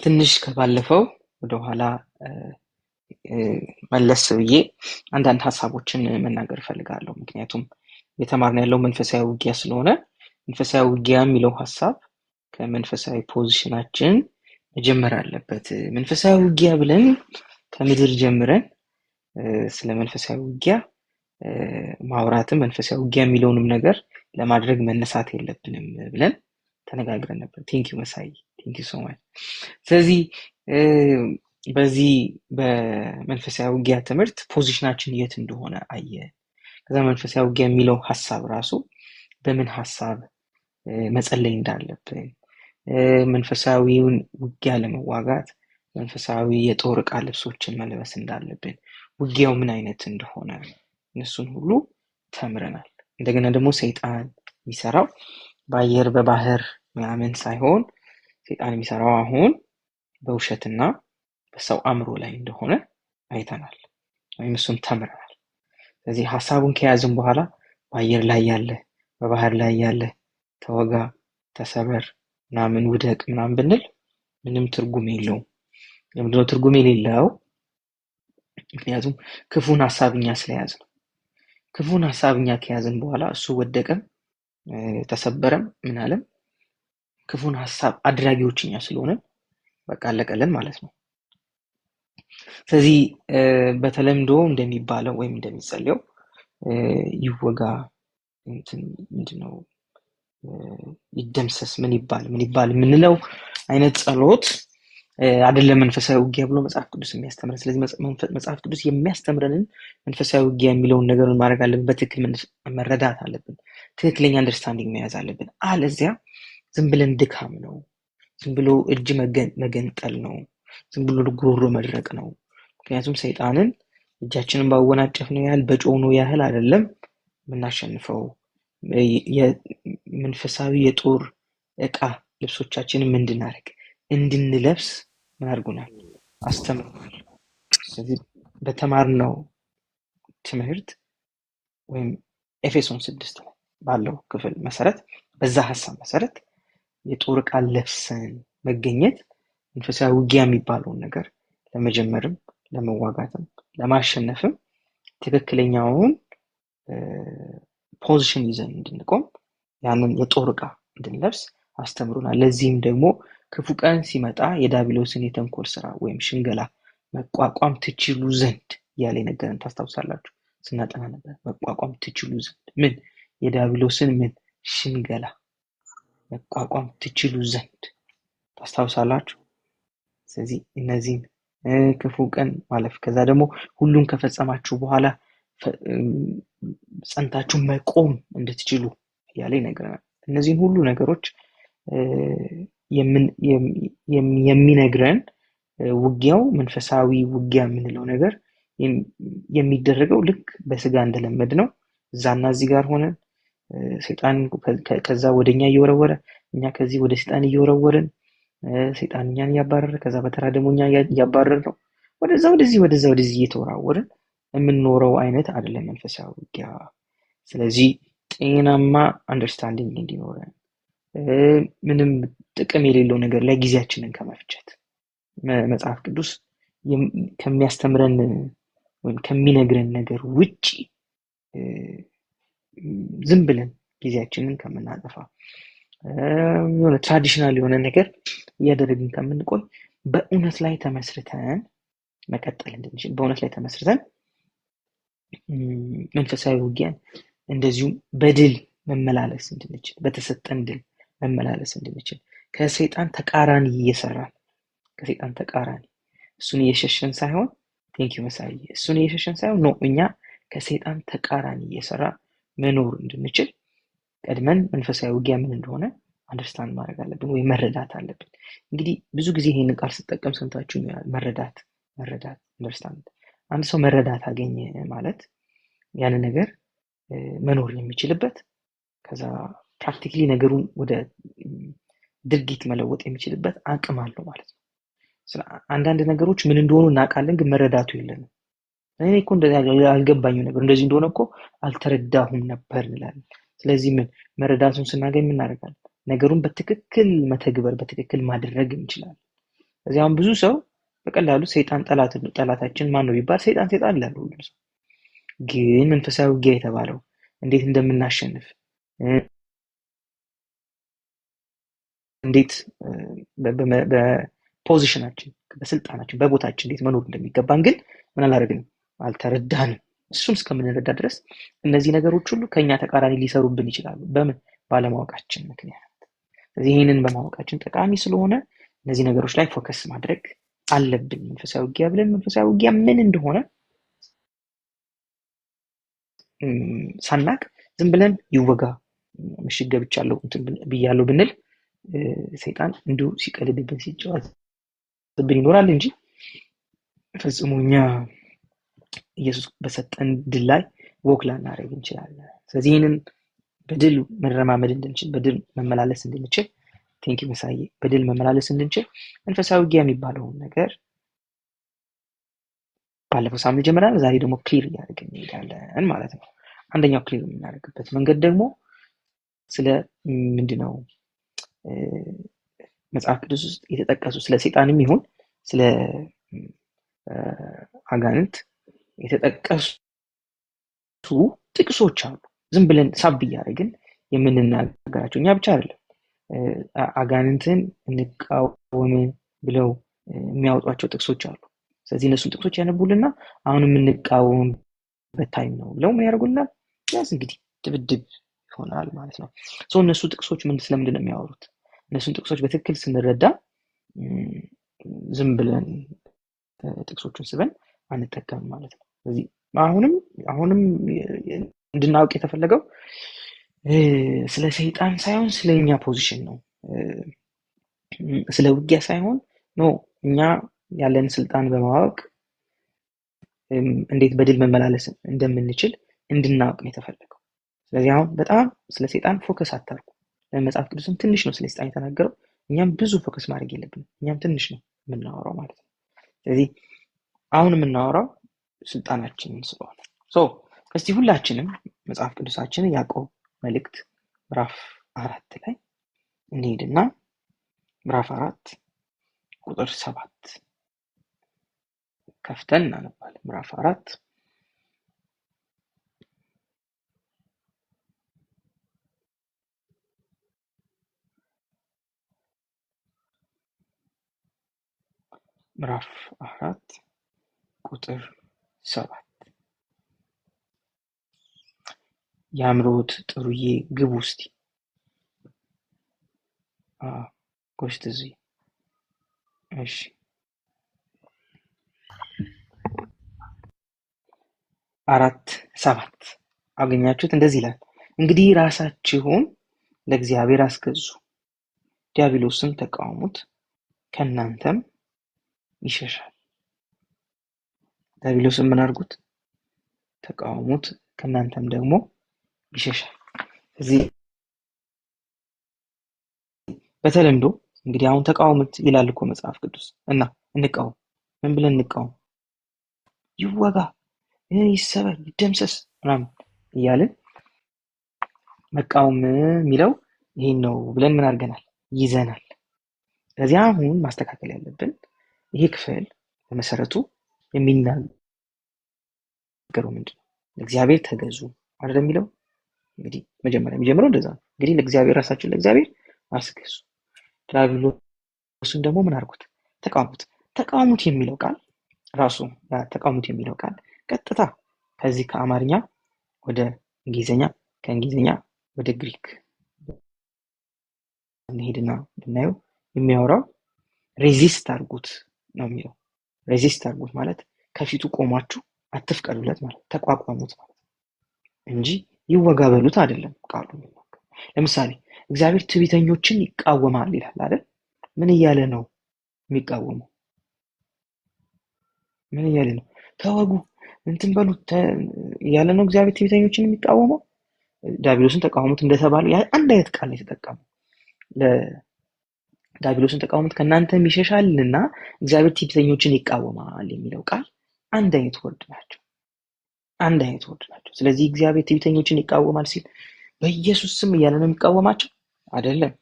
ትንሽ ከባለፈው ወደኋላ መለስ ብዬ አንዳንድ ሀሳቦችን መናገር እፈልጋለሁ። ምክንያቱም እየተማርን ያለው መንፈሳዊ ውጊያ ስለሆነ መንፈሳዊ ውጊያ የሚለው ሀሳብ ከመንፈሳዊ ፖዚሽናችን መጀመር አለበት። መንፈሳዊ ውጊያ ብለን ከምድር ጀምረን ስለ መንፈሳዊ ውጊያ ማውራትም መንፈሳዊ ውጊያ የሚለውንም ነገር ለማድረግ መነሳት የለብንም ብለን ተነጋግረን ነበር። ቴንኪው መሳይ፣ ቴንኪው ሶ ማች። ስለዚህ በዚህ በመንፈሳዊ ውጊያ ትምህርት ፖዚሽናችን የት እንደሆነ አየ። ከዛ መንፈሳዊ ውጊያ የሚለው ሀሳብ ራሱ በምን ሀሳብ መጸለይ እንዳለብን፣ መንፈሳዊውን ውጊያ ለመዋጋት መንፈሳዊ የጦር ዕቃ ልብሶችን መልበስ እንዳለብን፣ ውጊያው ምን አይነት እንደሆነ እነሱን ሁሉ ተምረናል። እንደገና ደግሞ ሰይጣን የሚሰራው በአየር በባህር ምናምን ሳይሆን ሰይጣን የሚሰራው አሁን በውሸትና በሰው አእምሮ ላይ እንደሆነ አይተናል፣ ወይም እሱን ተምረናል። ስለዚህ ሀሳቡን ከያዝን በኋላ በአየር ላይ ያለ በባህር ላይ ያለ ተወጋ፣ ተሰበር፣ ምናምን ውደቅ ምናምን ብንል ምንም ትርጉም የለውም። ለምንድነው ትርጉም የሌለው? ምክንያቱም ክፉን ሀሳብኛ ስለያዝ ነው። ክፉን ሀሳብኛ ከያዝን በኋላ እሱ ወደቀም ተሰበረም ምናለም ክፉን ሀሳብ አድራጊዎችኛ ስለሆነ በቃ አለቀለን ማለት ነው። ስለዚህ በተለምዶ እንደሚባለው ወይም እንደሚጸልየው ይወጋ ምንድነው ይደምሰስ ምን ይባል የምንለው አይነት ጸሎት አይደለም መንፈሳዊ ውጊያ ብሎ መጽሐፍ ቅዱስ የሚያስተምረን። ስለዚህ መጽሐፍ ቅዱስ የሚያስተምረንን መንፈሳዊ ውጊያ የሚለውን ነገርን ማድረግ አለብን፣ በትክክል መረዳት አለብን፣ ትክክለኛ አንደርስታንዲንግ መያዝ አለብን። አለዚያ ዝም ብለን ድካም ነው፣ ዝም ብሎ እጅ መገንጠል ነው፣ ዝም ብሎ ጉሮሮ መድረቅ ነው። ምክንያቱም ሰይጣንን እጃችንን ባወናጨፍ ነው ያህል በጮህ ያህል አይደለም የምናሸንፈው። መንፈሳዊ የጦር ዕቃ ልብሶቻችንን እንድናደርግ እንድንለብስ ምን አድርጎናል? አስተምሮናል። ስለዚህ በተማርነው ትምህርት ወይም ኤፌሶን 6 ላይ ባለው ክፍል መሰረት በዛ ሀሳብ መሰረት የጦር ዕቃ ለብሰን መገኘት መንፈሳዊ ውጊያ የሚባለውን ነገር ለመጀመርም ለመዋጋትም ለማሸነፍም ትክክለኛውን ፖዚሽን ይዘን እንድንቆም ያንን የጦር ዕቃ እንድንለብስ አስተምሮናል። ለዚህም ደግሞ ክፉ ቀን ሲመጣ የዲያብሎስን የተንኮል ስራ ወይም ሽንገላ መቋቋም ትችሉ ዘንድ ያለ ነገርን ታስታውሳላችሁ። ስናጠና ነበር። መቋቋም ትችሉ ዘንድ ምን የዲያብሎስን ምን ሽንገላ መቋቋም ትችሉ ዘንድ ታስታውሳላችሁ። ስለዚህ እነዚህን ክፉ ቀን ማለፍ፣ ከዛ ደግሞ ሁሉን ከፈጸማችሁ በኋላ ጸንታችሁ መቆም እንድትችሉ ያለ ይነግረናል። እነዚህን ሁሉ ነገሮች የሚነግረን ውጊያው መንፈሳዊ ውጊያ የምንለው ነገር የሚደረገው ልክ በስጋ እንደለመድ ነው። እዛና እዚህ ጋር ሆነን ሰይጣን ከዛ ወደኛ እየወረወረ እኛ ከዚህ ወደ ሰይጣን እየወረወርን ሰይጣን እኛን እያባረረ ከዛ በተራ ደግሞ እኛ እያባረር ነው ወደዛ ወደዚህ እየተወራወርን የምንኖረው አይነት አይደለም መንፈሳዊ ውጊያ። ስለዚህ ጤናማ አንደርስታንዲንግ እንዲኖረን ምንም ጥቅም የሌለው ነገር ላይ ጊዜያችንን ከመፍጨት መጽሐፍ ቅዱስ ከሚያስተምረን ወይም ከሚነግረን ነገር ውጪ ዝም ብለን ጊዜያችንን ከምናጠፋ የሆነ ትራዲሽናል የሆነ ነገር እያደረግን ከምንቆይ በእውነት ላይ ተመስርተን መቀጠል እንድንችል፣ በእውነት ላይ ተመስርተን መንፈሳዊ ውጊያን እንደዚሁም በድል መመላለስ እንድንችል፣ በተሰጠን ድል መመላለስ እንድንችል ከሰይጣን ተቃራኒ እየሰራን ከሰይጣን ተቃራኒ እሱን እየሸሸን ሳይሆን እሱን እየሸሸን ሳይሆን ነው እኛ ከሰይጣን ተቃራኒ እየሰራ መኖር እንድንችል ቀድመን መንፈሳዊ ውጊያ ምን እንደሆነ አንደርስታንድ ማድረግ አለብን ወይ መረዳት አለብን። እንግዲህ ብዙ ጊዜ ይሄንን ቃል ስጠቀም ሰምታችሁ ይሆናል። መረዳት አንደርስታንድ። አንድ ሰው መረዳት አገኘ ማለት ያን ነገር መኖር የሚችልበት ከዛ ፕራክቲካሊ ነገሩን ወደ ድርጊት መለወጥ የሚችልበት አቅም አለው ማለት ነው። አንዳንድ ነገሮች ምን እንደሆኑ እናውቃለን፣ ግን መረዳቱ የለንም። እኔ እኮ እንደዚህ አልገባኝም ነበር፣ እንደዚህ እንደሆነ እኮ አልተረዳሁም ነበር እንላለን። ስለዚህ መረዳቱን ስናገኝ ምን እናደርጋለን? ነገሩን በትክክል መተግበር በትክክል ማድረግ እንችላለን። ስለዚህ አሁን ብዙ ሰው በቀላሉ ሰይጣን ጠላታችን ማን ነው ቢባል ሰይጣን ይላሉ ሁሉም ሰው። ግን መንፈሳዊ ውጊያ የተባለው እንዴት እንደምናሸንፍ እንዴት በፖዚሽናችን በስልጣናችን በቦታችን እንዴት መኖር እንደሚገባን ግን ምን አላደረግንም፣ አልተረዳንም። እሱን እስከምንረዳ ድረስ እነዚህ ነገሮች ሁሉ ከኛ ተቃራኒ ሊሰሩብን ይችላሉ። በምን? ባለማወቃችን ምክንያት። ስለዚህ ይህንን በማወቃችን ጠቃሚ ስለሆነ እነዚህ ነገሮች ላይ ፎከስ ማድረግ አለብን። መንፈሳዊ ውጊያ ብለን መንፈሳዊ ውጊያ ምን እንደሆነ ሳናቅ ዝም ብለን ይወጋ ምሽግ ገብቻለሁ ብያለሁ ብንል ሰይጣን እንዲሁ ሲቀልድብን ሲጫወትብን ይኖራል እንጂ ፈጽሞ እኛ ኢየሱስ በሰጠን ድል ላይ ወክ ላናደርግ እንችላለን። ስለዚህ ይህንን በድል መረማመድ እንድንችል፣ በድል መመላለስ እንድንችል፣ ቴንኪ መሳዬ፣ በድል መመላለስ እንድንችል መንፈሳዊ ውጊያ የሚባለውን ነገር ባለፈው ሳምንት ጀምረናል። ዛሬ ደግሞ ክሊር እያደረግን እንሄዳለን ማለት ነው። አንደኛው ክሊር የምናደርግበት መንገድ ደግሞ ስለ ምንድነው መጽሐፍ ቅዱስ ውስጥ የተጠቀሱ ስለ ሰይጣንም ይሁን ስለ አጋንንት የተጠቀሱ ጥቅሶች አሉ። ዝም ብለን ሳብ እያደረግን የምንናገራቸው እኛ ብቻ አይደለም። አጋንንትን እንቃወም ብለው የሚያወጧቸው ጥቅሶች አሉ። ስለዚህ እነሱን ጥቅሶች ያነቡልና አሁን የምንቃወምበት ታይም ነው ብለው ምን ያደርጉልናል? ያስ እንግዲህ ድብድብ ይሆናል ማለት ነው። እነሱ ጥቅሶች ስለምንድን ነው የሚያወሩት? እነሱን ጥቅሶች በትክክል ስንረዳ ዝም ብለን ጥቅሶቹን ስበን አንጠቀምም ማለት ነው። ስለዚህ አሁንም እንድናውቅ የተፈለገው ስለ ሰይጣን ሳይሆን ስለኛ ፖዚሽን ነው። ስለ ውጊያ ሳይሆን ነው። እኛ ያለን ስልጣን በማወቅ እንዴት በድል መመላለስ እንደምንችል እንድናውቅ ነው የተፈለገው። ስለዚህ አሁን በጣም ስለ ሰይጣን ፎከስ አታርጉ። መጽሐፍ ቅዱስም ትንሽ ነው ስለ ሰይጣን የተናገረው። እኛም ብዙ ፎከስ ማድረግ የለብንም። እኛም ትንሽ ነው የምናወራው ማለት ነው። ስለዚህ አሁን የምናወራው ስልጣናችንን ስለሆነ እስቲ ሁላችንም መጽሐፍ ቅዱሳችንን ያዕቆብ መልእክት ምዕራፍ 4 ላይ እንሄድና ምዕራፍ 4 ቁጥር 7 ከፍተን እናነባለን። ምዕራፍ 4 ምዕራፍ 4 ቁጥር 7 የአምሮት ጥሩዬ ግቡ እስቲ ጎሽት እዚህ እሺ 4:7 አገኛችሁት? እንደዚህ ይላል፣ እንግዲህ ራሳችሁን ለእግዚአብሔር አስገዙ፣ ዲያብሎስን ተቃወሙት፣ ከእናንተም ይሸሻል። ዲያብሎስን ምን አድርጉት? ተቃወሙት፣ ከእናንተም ደግሞ ይሸሻል። እዚህ በተለምዶ እንግዲህ አሁን ተቃወሙት ይላል እኮ መጽሐፍ ቅዱስ እና እንቃወም። ምን ብለን እንቃወም? ይወጋ፣ ይሰበር፣ ይደምሰስ ምናምን እያልን መቃወም የሚለው ይሄን ነው ብለን ምን አድርገናል? ይዘናል። ስለዚህ አሁን ማስተካከል ያለብን ይሄ ክፍል በመሰረቱ የሚናገረው ምንድን ነው? ለእግዚአብሔር ተገዙ አይደል የሚለው። እንግዲህ መጀመሪያ የሚጀምረው እንደዛ ነው። እንግዲህ ለእግዚአብሔር ራሳችሁን ለእግዚአብሔር አስገዙ፣ ዲያብሎስን ደግሞ ምን አድርጉት? ተቃወሙት። ተቃወሙት የሚለው ቃል ራሱ ተቃወሙት የሚለው ቃል ቀጥታ ከዚህ ከአማርኛ ወደ እንግሊዘኛ፣ ከእንግሊዘኛ ወደ ግሪክ እንሄድና ብናየው የሚያወራው ሬዚስት አድርጉት ነው የሚለው። ሬዚስት አድርጉት ማለት ከፊቱ ቆማችሁ አትፍቀዱለት ማለት፣ ተቋቋሙት ማለት እንጂ ይወጋ በሉት አይደለም ቃሉ። ለምሳሌ እግዚአብሔር ትዕቢተኞችን ይቃወማል ይላል አይደል? ምን እያለ ነው የሚቃወመው? ምን እያለ ነው? ተወጉ እንትን በሉት እያለ ነው እግዚአብሔር ትዕቢተኞችን የሚቃወመው። ዲያብሎስን ተቃወሙት እንደተባለው አንድ አይነት ቃል ነው የተጠቀመው። ዲያብሎስን ተቃወሙት ከእናንተም ይሸሻልና እግዚአብሔር ትዕቢተኞችን ይቃወማል የሚለው ቃል አንድ አይነት ወርድ ናቸው። አንድ አይነት ወርድ ናቸው። ስለዚህ እግዚአብሔር ትዕቢተኞችን ይቃወማል ሲል በኢየሱስ ስም እያለ ነው የሚቃወማቸው አይደለም።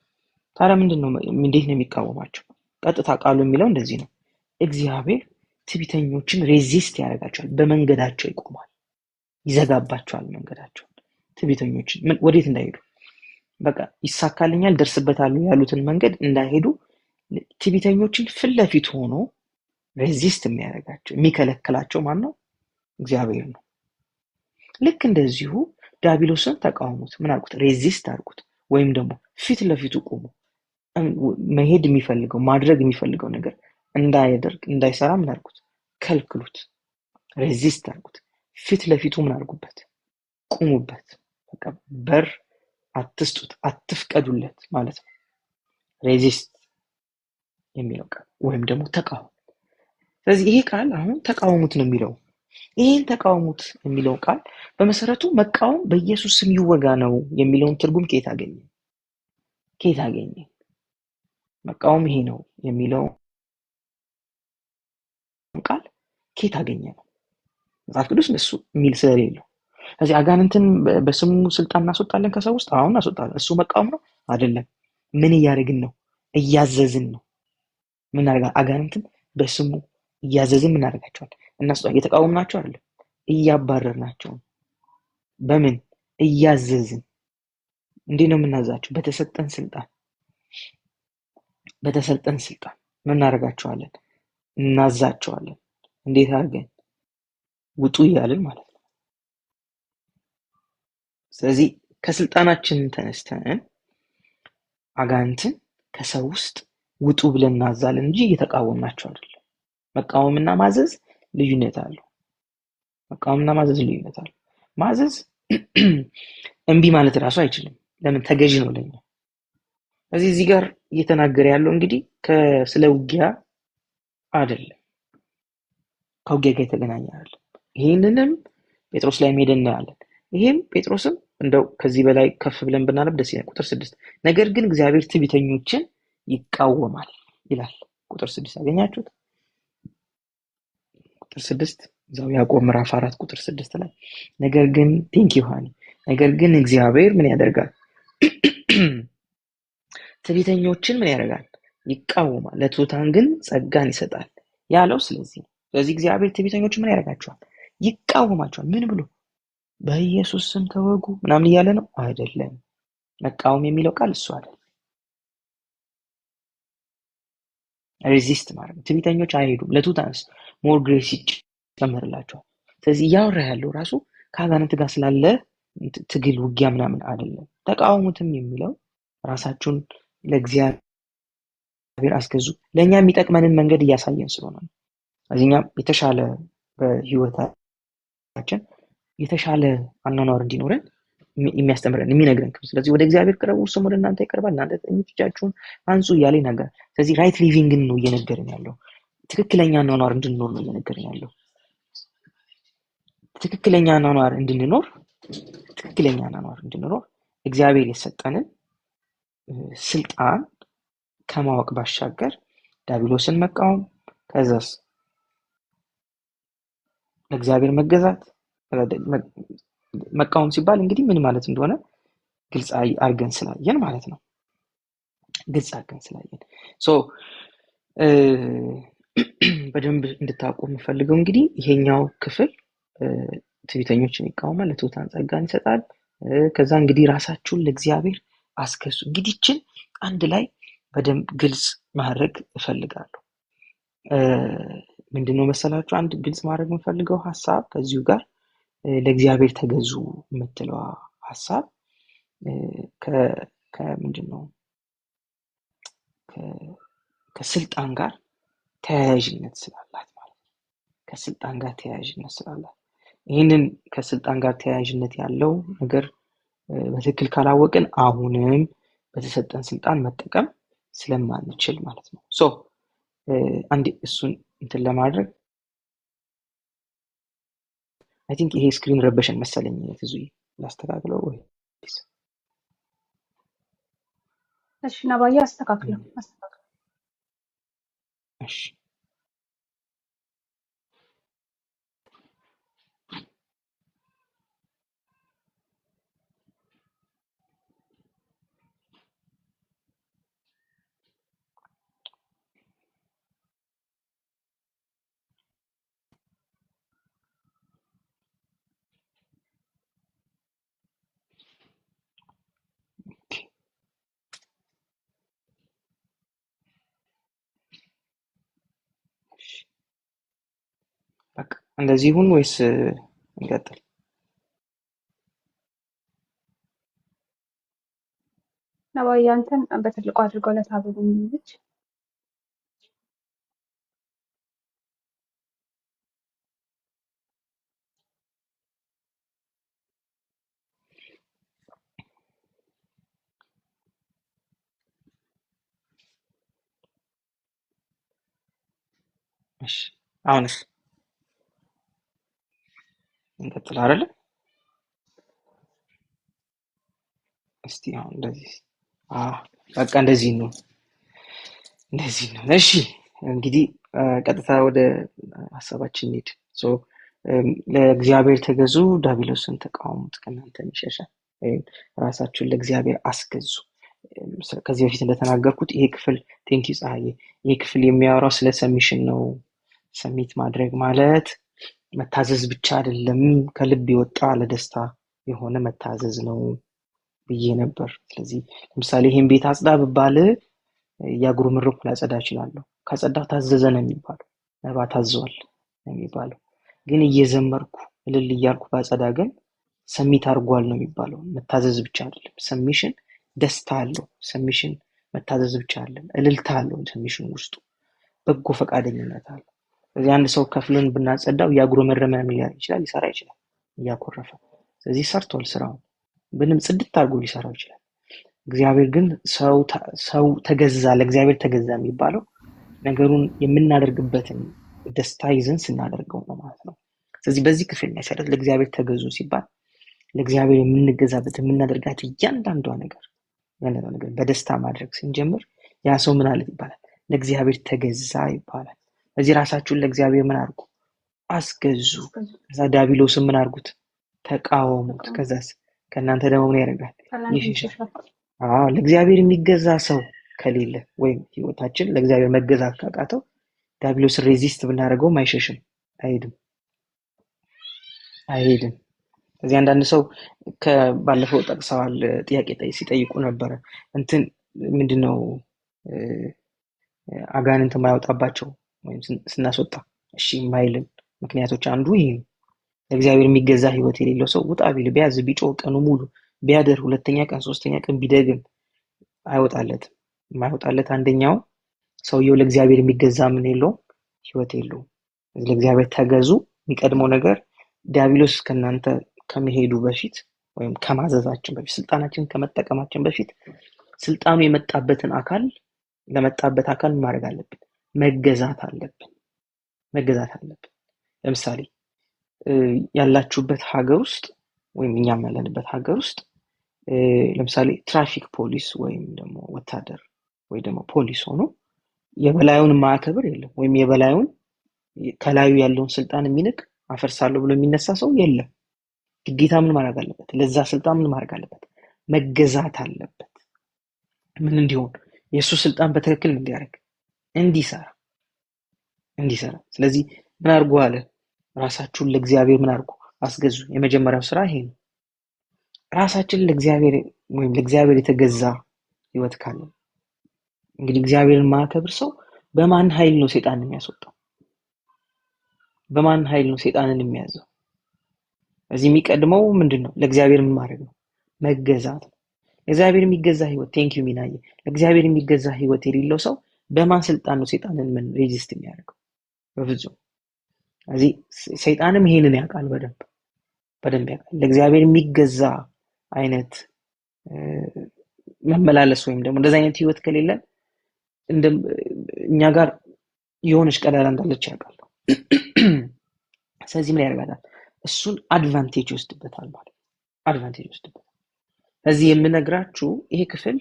ታዲያ ምንድነው? እንዴት ነው የሚቃወማቸው? ቀጥታ ቃሉ የሚለው እንደዚህ ነው። እግዚአብሔር ትዕቢተኞችን ሬዚስት ያደርጋቸዋል፣ በመንገዳቸው ይቆማል፣ ይዘጋባቸዋል መንገዳቸውን። ትዕቢተኞችን ወዴት እንዳይሄዱ በቃ ይሳካልኛል ደርስበታለሁ ያሉትን መንገድ እንዳይሄዱ ትዕቢተኞችን ፊት ለፊት ሆኖ ሬዚስት የሚያደርጋቸው የሚከለክላቸው ማን ነው? እግዚአብሔር ነው። ልክ እንደዚሁ ዲያብሎስን ተቃውሙት፣ ምን አልኩት? ሬዚስት አድርጉት፣ ወይም ደግሞ ፊት ለፊቱ ቁሙ። መሄድ የሚፈልገው ማድረግ የሚፈልገው ነገር እንዳያደርግ እንዳይሰራ ምን አድርጉት? ከልክሉት፣ ሬዚስት አድርጉት፣ ፊት ለፊቱ ምን አድርጉበት? ቁሙበት። በቃ በር አትስጡት፣ አትፍቀዱለት ማለት ነው። ሬዚስት የሚለው ቃል ወይም ደግሞ ተቃውሙ። ስለዚህ ይሄ ቃል አሁን ተቃውሙት ነው የሚለው። ይህን ተቃውሙት የሚለው ቃል በመሰረቱ መቃወም በኢየሱስ ስም ይወጋ ነው የሚለውን ትርጉም ከየት አገኘ? ከየት አገኘ? መቃወም ይሄ ነው የሚለው ቃል ከየት አገኘ ነው? መጽሐፍ ቅዱስ እሱ የሚል ስለሌለው። ስለዚህ አጋንንትን በስሙ ስልጣን እናስወጣለን ከሰው ውስጥ። አሁን እናስወጣለን። እሱ መቃወም ነው አይደለም። ምን እያደረግን ነው? እያዘዝን ነው። ምን አደረጋ? አጋንንትን በስሙ እያዘዝን ምን አደረጋቸዋል? እናስወጣለን። እየተቃወምናቸው አይደለም፣ እያባረርናቸው። በምን እያዘዝን? እንዴት ነው የምናዛቸው? በተሰጠን ስልጣን። በተሰጠን ስልጣን ምን እናደርጋቸዋለን? እናዛቸዋለን። እንዴት አድርገን? ውጡ እያልን ማለት ነው። ስለዚህ ከስልጣናችን ተነስተን አጋንንትን ከሰው ውስጥ ውጡ ብለን እናዛለን እንጂ እየተቃወምናቸው አይደለም። መቃወምና ማዘዝ ልዩነት አለው። መቃወምና ማዘዝ ልዩነት አለው። ማዘዝ እምቢ ማለት ራሱ አይችልም። ለምን? ተገዢ ነው ለኛ። ስለዚህ እዚህ ጋር እየተናገረ ያለው እንግዲህ ስለ ውጊያ አይደለም፣ ከውጊያ ጋር የተገናኘ አይደለም። ይሄንንም ጴጥሮስ ላይ ሄደን እናያለን። ይሄም ጴጥሮስም እንደው ከዚህ በላይ ከፍ ብለን ብናነብ ደስ ይላል። ቁጥር 6 ነገር ግን እግዚአብሔር ትዕቢተኞችን ይቃወማል ይላል። ቁጥር 6 አገኛችሁት? ቁጥር 6 እዛው ያዕቆብ ምዕራፍ 4 ቁጥር 6 ላይ ነገር ግን ቴንክ ዮሐኒ ነገር ግን እግዚአብሔር ምን ያደርጋል? ትዕቢተኞችን ምን ያደርጋል? ይቃወማል፣ ለትሑታን ግን ጸጋን ይሰጣል ያለው ስለዚህ ነው። ስለዚህ እግዚአብሔር ትዕቢተኞችን ምን ያደርጋቸዋል? ይቃወማቸዋል። ምን ብሎ? በኢየሱስ ስም ተወጉ ምናምን እያለ ነው አይደለም። መቃወም የሚለው ቃል እሱ አይደለም። ሬዚስት ማድረግ። ትዕቢተኞች አይሄዱም፣ ለትሑታንስ ሞር ግሬስ ይጨመርላቸዋል። ስለዚህ እያወራ ያለው ራሱ ከአጋንንት ጋር ስላለ ትግል ውጊያ ምናምን አይደለም። ተቃወሙትም የሚለው ራሳችሁን ለእግዚአብሔር አስገዙ፣ ለእኛ የሚጠቅመንን መንገድ እያሳየን ስለሆነ ነው። እዚህኛም የተሻለ በህይወታችን የተሻለ አኗኗር እንዲኖረን የሚያስተምረን የሚነግረን ክፍል። ስለዚህ ወደ እግዚአብሔር ቅረቡ እርሱም ወደ እናንተ ይቀርባል፣ እናንተ እጆቻችሁን አንጹ እያለ ይናገራል። ስለዚህ ራይት ሊቪንግን ነው እየነገረን ያለው። ትክክለኛ አኗኗር እንድንኖር ነው እየነገረን ያለው። ትክክለኛ አኗኗር እንድንኖር እግዚአብሔር የሰጠንን ስልጣን ከማወቅ ባሻገር ዲያብሎስን መቃወም፣ ከዛስ ለእግዚአብሔር መገዛት። መቃወም ሲባል እንግዲህ ምን ማለት እንደሆነ ግልጽ አድርገን ስላየን ማለት ነው። ግልጽ አድርገን ስላየን በደንብ እንድታውቁ የምፈልገው እንግዲህ ይሄኛው ክፍል ትዕቢተኞችን ይቃወማል፣ ለትሑታን ጸጋን ይሰጣል። ከዛ እንግዲህ ራሳችሁን ለእግዚአብሔር አስገዙ። እንግዲህ ይህችን አንድ ላይ በደንብ ግልጽ ማድረግ እፈልጋለሁ። ምንድነው መሰላችሁ? አንድ ግልጽ ማድረግ የምፈልገው ሀሳብ ከዚሁ ጋር ለእግዚአብሔር ተገዙ የምትለዋ ሀሳብ ከምንድነው ከስልጣን ጋር ተያያዥነት ስላላት ማለት ነው። ከስልጣን ጋር ተያያዥነት ስላላት ይህንን ከስልጣን ጋር ተያያዥነት ያለው ነገር በትክክል ካላወቅን አሁንም በተሰጠን ስልጣን መጠቀም ስለማንችል ማለት ነው። አንድ እሱን እንትን ለማድረግ አይ ቲንክ ይሄ ስክሪን ረበሸን መሰለኝ። ትዙ ላስተካክለው ወይ? እሺ ነባዬ አስተካክለው። እሺ እንደዚህ ይሁን ወይስ እንቀጥል? ነባዬ አንተን በትልቁ አድርገው ለታብልን ልጅ እሺ አሁንስ እንቀጥል አይደለ? እስቲ አሁን እንደዚህ በቃ እንደዚህ ነው። እሺ እንግዲህ ቀጥታ ወደ ሀሳባችን እንሂድ። ለእግዚአብሔር ተገዙ፣ ዲያብሎስን ተቃወሙት፣ ከእናንተ ይሸሻል። ራሳችሁን ለእግዚአብሔር አስገዙ። ከዚህ በፊት እንደተናገርኩት ይሄ ክፍል ቴንኪ ፀሐዬ፣ ይሄ ክፍል የሚያወራው ስለ ሰሚሽን ነው። ሰሚት ማድረግ ማለት መታዘዝ ብቻ አይደለም፣ ከልብ የወጣ ለደስታ የሆነ መታዘዝ ነው ብዬ ነበር። ስለዚህ ለምሳሌ ይሄን ቤት አጽዳ ብባል እያጉረመረምኩ ላጸዳ እችላለሁ። ካጸዳሁ ታዘዘ ነው የሚባለው። ነባ ታዘዋል ነው የሚባለው። ግን እየዘመርኩ እልል እያልኩ ባጸዳ ግን ሰሚት አድርጓል ነው የሚባለው። መታዘዝ ብቻ አይደለም። ሰሚሽን ደስታ አለው። ሰሚሽን መታዘዝ ብቻ አይደለም፣ እልልታ አለው። ሰሚሽን ውስጡ በጎ ፈቃደኝነት አለው። ስለዚህ አንድ ሰው ከፍለን ብናጸዳው እያጉረመረመ ሊያደርግ ይችላል፣ ሊሰራ ይችላል እያኮረፈ። ስለዚህ ሰርቷል ስራውን፣ ምንም ጽድት አድርጎ ሊሰራው ይችላል። እግዚአብሔር ግን ሰው ተገዛ፣ ለእግዚአብሔር ተገዛ የሚባለው ነገሩን የምናደርግበትን ደስታ ይዘን ስናደርገው ነው ማለት ነው። ስለዚህ በዚህ ክፍል መሰረት ለእግዚአብሔር ተገዙ ሲባል ለእግዚአብሔር የምንገዛበት የምናደርጋቸው እያንዳንዷ ነገር በደስታ ማድረግ ስንጀምር ያ ሰው ምን አለት ይባላል? ለእግዚአብሔር ተገዛ ይባላል። ስለዚህ ራሳችሁን ለእግዚአብሔር ምን አድርጉ? አስገዙ። ከዛ ዲያብሎስን ምን አድርጉት? ተቃወሙት። ከዛስ ከእናንተ ደግሞ ምን ያደርጋል? ይሸሻል። ለእግዚአብሔር የሚገዛ ሰው ከሌለ ወይም ህይወታችን ለእግዚአብሔር መገዛት ካቃተው ዲያብሎስን ሬዚስት ብናደርገውም አይሸሽም፣ አይሄድም። ስለዚህ አንዳንድ ሰው ባለፈው ጠቅሰዋል፣ ጥያቄ ሲጠይቁ ነበረ እንትን ምንድነው አጋንንት የማያወጣባቸው ወይም ስናስወጣ እሺ የማይልን ምክንያቶች አንዱ ይሄ ነው። ለእግዚአብሔር የሚገዛ ህይወት የሌለው ሰው ውጣ ቢል ቢያዝ ቢጮህ ቀኑ ሙሉ ቢያደር ሁለተኛ ቀን ሶስተኛ ቀን ቢደግም አይወጣለትም። የማይወጣለት አንደኛው ሰውየው ለእግዚአብሔር የሚገዛ ምን የለውም፣ ህይወት የለውም። ለእግዚአብሔር ተገዙ። የሚቀድመው ነገር ዲያብሎስ ከእናንተ ከመሄዱ በፊት ወይም ከማዘዛችን በፊት ስልጣናችን ከመጠቀማችን በፊት ስልጣኑ የመጣበትን አካል ለመጣበት አካል ማድረግ አለብን፣ መገዛት አለብን። ለምሳሌ ያላችሁበት ሀገር ውስጥ ወይም እኛም ያለንበት ሀገር ውስጥ ለምሳሌ ትራፊክ ፖሊስ ወይም ደግሞ ወታደር ወይ ደግሞ ፖሊስ ሆኖ የበላዩን ማዕከብር የለም፣ ወይም የበላዩን ከላዩ ያለውን ስልጣን የሚንቅ አፈርሳለሁ ብሎ የሚነሳ ሰው የለም። ግዴታ ምን ማድረግ አለበት? ለዛ ስልጣን ምን ማድረግ አለበት? መገዛት አለበት። ምን እንዲሆን? የእሱ ስልጣን በትክክል እንዲያደርግ፣ እንዲሰራ። ስለዚህ ምን አድርጎ አለ? ራሳችሁን ለእግዚአብሔር ምን አድርጉ? አስገዙ። የመጀመሪያው ስራ ይሄ ነው። ራሳችን ለእግዚአብሔር ወይም ለእግዚአብሔር የተገዛ ህይወት ካለ እንግዲህ እግዚአብሔርን ማከብር ሰው በማን ኃይል ነው ሰይጣንን የሚያስወጣው? በማን ኃይል ነው ሰይጣንን የሚያዘው? እዚህ የሚቀድመው ምንድነው? ለእግዚአብሔር ምን ማድረግ ነው? መገዛት ነው። ለእግዚአብሔር የሚገዛ ህይወት ቴንኪዩ ሚናዬ። ለእግዚአብሔር የሚገዛ ህይወት የሌለው ሰው በማን ስልጣን ነው ሰይጣንን ምን ሬዚስት የሚያደርገው? በፍጹም። እዚህ ሰይጣንም ይሄንን ያውቃል፣ በደንብ ያውቃል። ለእግዚአብሔር የሚገዛ አይነት መመላለስ ወይም ደግሞ እንደዛ አይነት ህይወት ከሌለን እኛ ጋር የሆነች ቀዳዳ እንዳለች ያውቃል። ስለዚህ ምን ያደርጋታል? እሱን አድቫንቴጅ ይወስድበታል ማለት ነው። አድቫንቴጅ ይወስድበታል። ስለዚህ የምነግራችሁ ይሄ ክፍል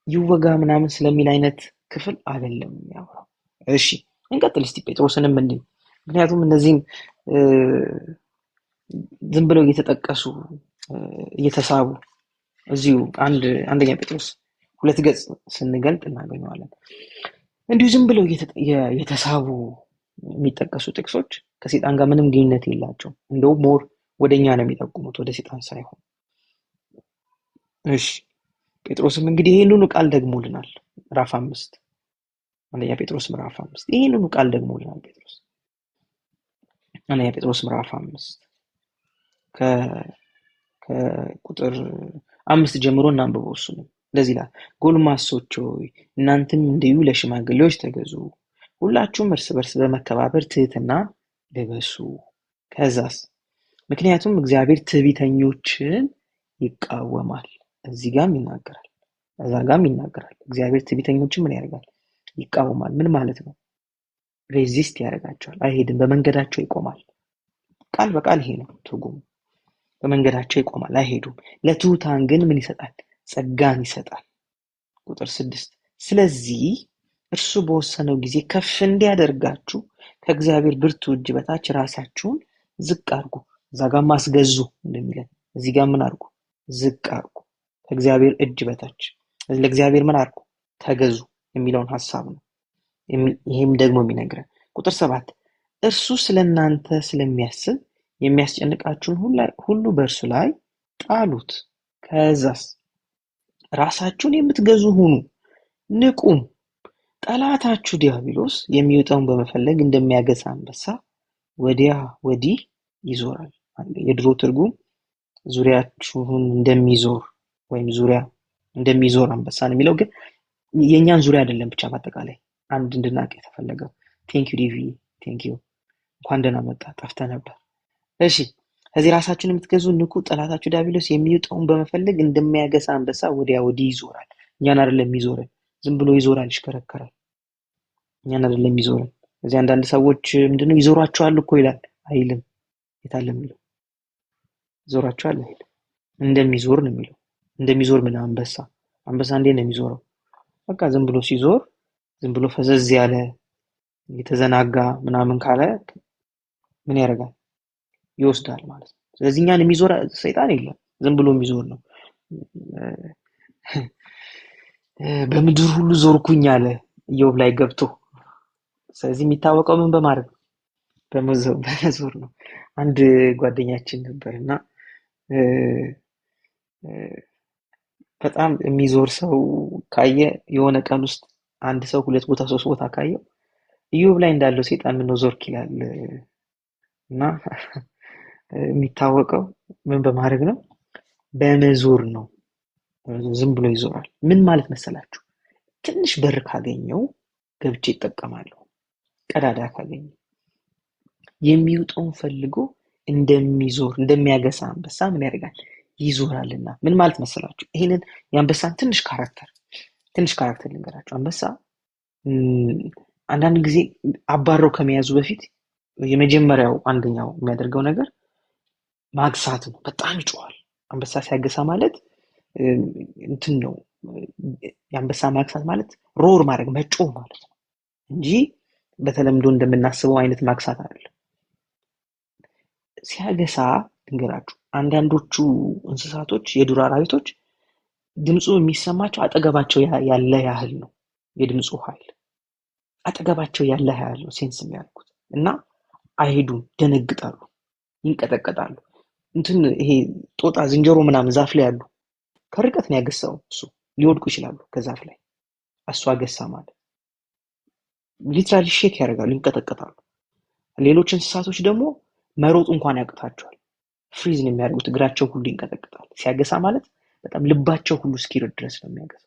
ይወጋ ምናምን ስለሚል አይነት ክፍል አይደለም የሚያወራው። እሺ እንቀጥል እስቲ ጴጥሮስንም እንይ። ምክንያቱም እነዚህም ዝም ብለው እየተጠቀሱ እየተሳቡ እዚሁ አንደኛ ጴጥሮስ 2 ገጽ ስንገልጥ እናገኘዋለን። እንዲሁ ዝም ብለው የተሳቡ የሚጠቀሱ ጥቅሶች ከሰይጣን ጋር ምንም ግንኙነት የላቸውም። እንደውም ሞር ወደኛ ነው የሚጠቁሙት፣ ወደ ሰይጣን ሳይሆን። እሺ ጴጥሮስም እንግዲህ ይሄንኑ ቃል ደግሞልናል። ምዕራፍ 5 አንደኛ ጴጥሮስ ምዕራፍ 5 ይሄንኑ ቃል ደግሞልናል ጴጥሮስ። አንደኛ ጴጥሮስ ምዕራፍ 5 ከቁጥር 5 ጀምሮ እናንብበው። እሱንም እንደዚህ ይላል፣ ጎልማሶች ሆይ እናንተም እንዲሁ ለሽማግሌዎች ተገዙ፣ ሁላችሁም እርስ በርስ በመከባበር ትህትና ልበሱ። ከዛስ ምክንያቱም እግዚአብሔር ትዕቢተኞችን ይቃወማል። እዚህ ጋርም ይናገራል፣ እዛ ጋርም ይናገራል። እግዚአብሔር ትዕቢተኞችን ምን ያደርጋል? ይቃወማል። ምን ማለት ነው? ሬዚስት ያደርጋቸዋል፣ አይሄድም፣ በመንገዳቸው ይቆማል። ቃል በቃል ይሄ ነው ትርጉሙ። በመንገዳቸው ይቆማል፣ አይሄዱም። ለትሑታን ግን ምን ይሰጣል? ጸጋን ይሰጣል። ቁጥር 6 ስለዚህ እርሱ በወሰነው ጊዜ ከፍ እንዲያደርጋችሁ ከእግዚአብሔር ብርቱ እጅ በታች ራሳችሁን ዝቅ አድርጉ። እዛ ጋር ማስገዙ እንደሚለን እዚህ ጋር ምን አድርጉ? ዝቅ አድርጉ። ከእግዚአብሔር እጅ በታች ለእግዚአብሔር ምን አድርጉ? ተገዙ የሚለውን ሐሳብ ነው። ይሄም ደግሞ የሚነግረን ቁጥር 7 እርሱ ስለእናንተ ስለሚያስብ የሚያስጨንቃችሁን ሁሉ በእርሱ ላይ ጣሉት። ከዛስ ራሳችሁን የምትገዙ ሁኑ፣ ንቁም። ጠላታችሁ ዲያብሎስ የሚውጠውን በመፈለግ እንደሚያገሳ አንበሳ ወዲያ ወዲህ ይዞራል። የድሮ ትርጉም ዙሪያችሁን እንደሚዞር ወይም ዙሪያ እንደሚዞር አንበሳ ነው የሚለው፣ ግን የእኛን ዙሪያ አይደለም ብቻ በአጠቃላይ አንድ እንድናውቅ የተፈለገው። ቴንኪዩ ዲቪ፣ ቴንኪዩ፣ እንኳን ደህና መጣ፣ ጠፍተህ ነበር። እሺ ከዚህ ራሳችሁን የምትገዙ ንቁ፣ ጠላታችሁ ዲያብሎስ የሚውጠውን በመፈለግ እንደሚያገሳ አንበሳ ወዲያ ወዲህ ይዞራል። እኛን አይደለም የሚዞረን፣ ዝም ብሎ ይዞራል፣ ይሽከረከራል። እኛን አይደለም የሚዞረን። እዚህ አንዳንድ ሰዎች ምንድነው ይዞራቸዋል እኮ ይላል፣ አይልም። የታለ የሚለው? ይዞራቸዋል አይልም፣ እንደሚዞር ነው የሚለው። እንደሚዞር ምን? አንበሳ። አንበሳ እንዴት ነው የሚዞረው? በቃ ዝም ብሎ ሲዞር፣ ዝም ብሎ ፈዘዝ ያለ የተዘናጋ ምናምን ካለ ምን ያደርጋል? ይወስዳል ማለት ነው። ስለዚህ እኛን የሚዞር ሰይጣን የለም፣ ዝም ብሎ የሚዞር ነው። በምድር ሁሉ ዞርኩኝ አለ ኢዮብ ላይ ገብቶ። ስለዚህ የሚታወቀው ምን በማድረግ ነው? በመዞር ነው። አንድ ጓደኛችን ነበርና በጣም የሚዞር ሰው ካየ የሆነ ቀን ውስጥ አንድ ሰው 2 ቦታ 3 ቦታ ካየው ኢዮብ ላይ እንዳለው ሰይጣን ምን ነው ዞርክ ይላል። እና የሚታወቀው ምን በማድረግ ነው? በመዞር ነው። ዝም ብሎ ይዞራል። ምን ማለት መሰላችሁ? ትንሽ በር ካገኘው ገብቼ ይጠቀማለሁ። ቀዳዳ ካገኘው የሚውጠውን ፈልጎ እንደሚዞር እንደሚያገሳ አንበሳ ምን ያደርጋል? ይዞራልና። ምን ማለት መሰላችሁ? ይሄንን የአንበሳን ትንሽ ካራክተር ልንገራችሁ። አንበሳ አንዳንድ ጊዜ አባረው ከመያዙ በፊት የመጀመሪያው አንደኛው የሚያደርገው ነገር ማግሳት ነው። በጣም ይጮሃል። አንበሳ ሲያገሳ ማለት እንትን ነው። የአንበሳ ማግሳት ማለት ሮር ማድረግ መጮህ ማለት ነው እንጂ በተለምዶ እንደምናስበው አይነት ማግሳት አይደለም። ሲያገሳ ልንገራችሁ፣ አንዳንዶቹ እንስሳቶች የዱር አራዊቶች ድምፁ የሚሰማቸው አጠገባቸው ያለ ያህል ነው። የድምፁ ኃይል አጠገባቸው ያለ ያህል ነው ሴንስ የሚያደርጉት እና አይሄዱም፣ ደነግጣሉ፣ ይንቀጠቀጣሉ። እንትን ይሄ ጦጣ፣ ዝንጀሮ ምናምን ዛፍ ላይ ያሉ ከርቀት ነው ያገሳው እሱ ሊወድቁ ይችላሉ ከዛፍ ላይ። እሱ አገሳ ማለት ሊትራሊ ሼክ ያደርጋሉ፣ ይንቀጠቀጣሉ። ሌሎች እንስሳቶች ደግሞ መሮጥ እንኳን ያቅታቸዋል። ፍሪዝ ነው የሚያደርጉት፣ እግራቸው ሁሉ ይንቀጠቀጣል። ሲያገሳ ማለት በጣም ልባቸው ሁሉ እስኪረድ ድረስ ነው የሚያገሳ።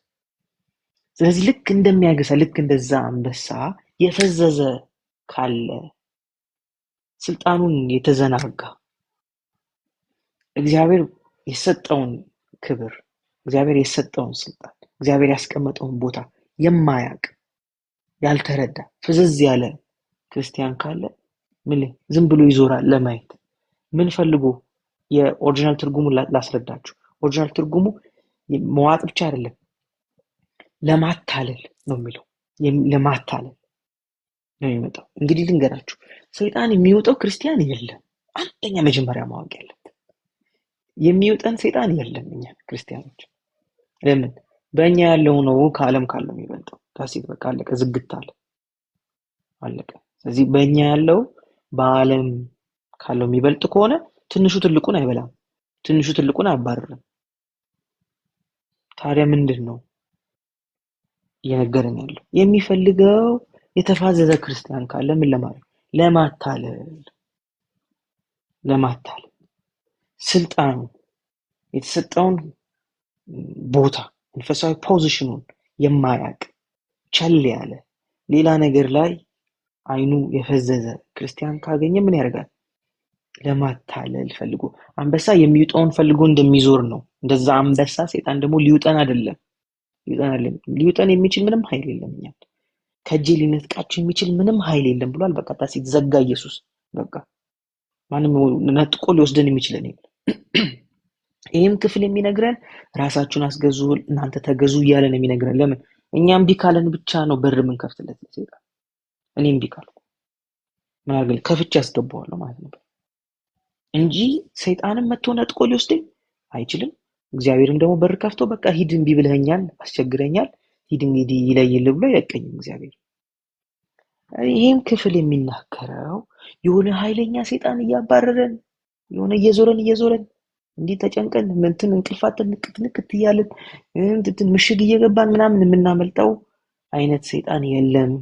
ስለዚህ ልክ እንደሚያገሳ ልክ እንደዛ አንበሳ የፈዘዘ ካለ፣ ስልጣኑን የተዘናጋ፣ እግዚአብሔር የሰጠውን ክብር፣ እግዚአብሔር የሰጠውን ስልጣን፣ እግዚአብሔር ያስቀመጠውን ቦታ የማያውቅ ያልተረዳ ፍዝዝ ያለ ክርስቲያን ካለ ምን ዝም ብሎ ይዞራል ለማየት። ምን ፈልጎ? የኦሪጂናል ትርጉሙ ላስረዳችሁ። ኦሪጂናል ትርጉሙ መዋጥ ብቻ አይደለም፣ ለማታለል ነው የሚለው። ለማታለል ነው የሚመጣው። እንግዲህ ልንገራችሁ፣ ሰይጣን የሚወጣው ክርስቲያን የለም። አንደኛ መጀመሪያ ማወቅ ያለብን የሚወጣን ሰይጣን የለም እኛ ክርስቲያኖች። ለምን? በእኛ ያለው ነው ከዓለም ካለው የሚበልጠው። ታሲት በቃ አለቀ፣ ዝግት አለቀ። ስለዚህ በእኛ ያለው በዓለም ካለው የሚበልጥ ከሆነ ትንሹ ትልቁን አይበላም፣ ትንሹ ትልቁን አያባርርም። ታዲያ ምንድን ነው እየነገረን ያለው? የሚፈልገው የተፋዘዘ ክርስቲያን ካለ ምን ለማድረግ? ለማታለል። ለማታለል ስልጣኑ የተሰጠውን ቦታ መንፈሳዊ ፖዚሽኑን የማያውቅ ቸል ያለ ሌላ ነገር ላይ አይኑ የፈዘዘ ክርስቲያን ካገኘ ምን ያደርጋል? ለማታለል ፈልጎ አንበሳ የሚውጠውን ፈልጎ እንደሚዞር ነው። እንደዛ አንበሳ ሰይጣን ደግሞ ሊውጠን አይደለም ሊውጠን የሚችል ምንም ኃይል የለም። እኛ ከእጄ ሊነጥቃችሁ የሚችል ምንም ኃይል የለም ብሏል። በቃ ሲዘጋ ኢየሱስ በቃ ማንም ነጥቆ ሊወስደን የሚችለን የለም። ይህም ክፍል የሚነግረን ራሳችሁን አስገዙ እናንተ ተገዙ እያለ ነው የሚነግረን። ለምን? እኛ እምቢ ካለን ብቻ ነው በር የምንከፍትለት ለሰይጣን። እኔ እምቢ ካልኩ ምን አድርገል ከፍቼ ያስገባዋለሁ ማለት ነው እንጂ ሰይጣንም መጥቶ ነጥቆ ሊወስደኝ አይችልም። እግዚአብሔርም ደግሞ በር ከፍቶ በቃ ሂድ እምቢ ብለኸኛል፣ አስቸግረኛል፣ ሂድ እንግዲህ ይለይል ብሎ አይለቀኝም እግዚአብሔር። ይህም ክፍል የሚናገረው የሆነ ኃይለኛ ሰይጣን እያባረረን የሆነ እየዞረን እንዲህ ተጨንቀን እንትን እንቅልፋትን ንቅት እያልን እንትን ምሽግ እየገባን ምናምን የምናመልጠው አይነት ሰይጣን የለም።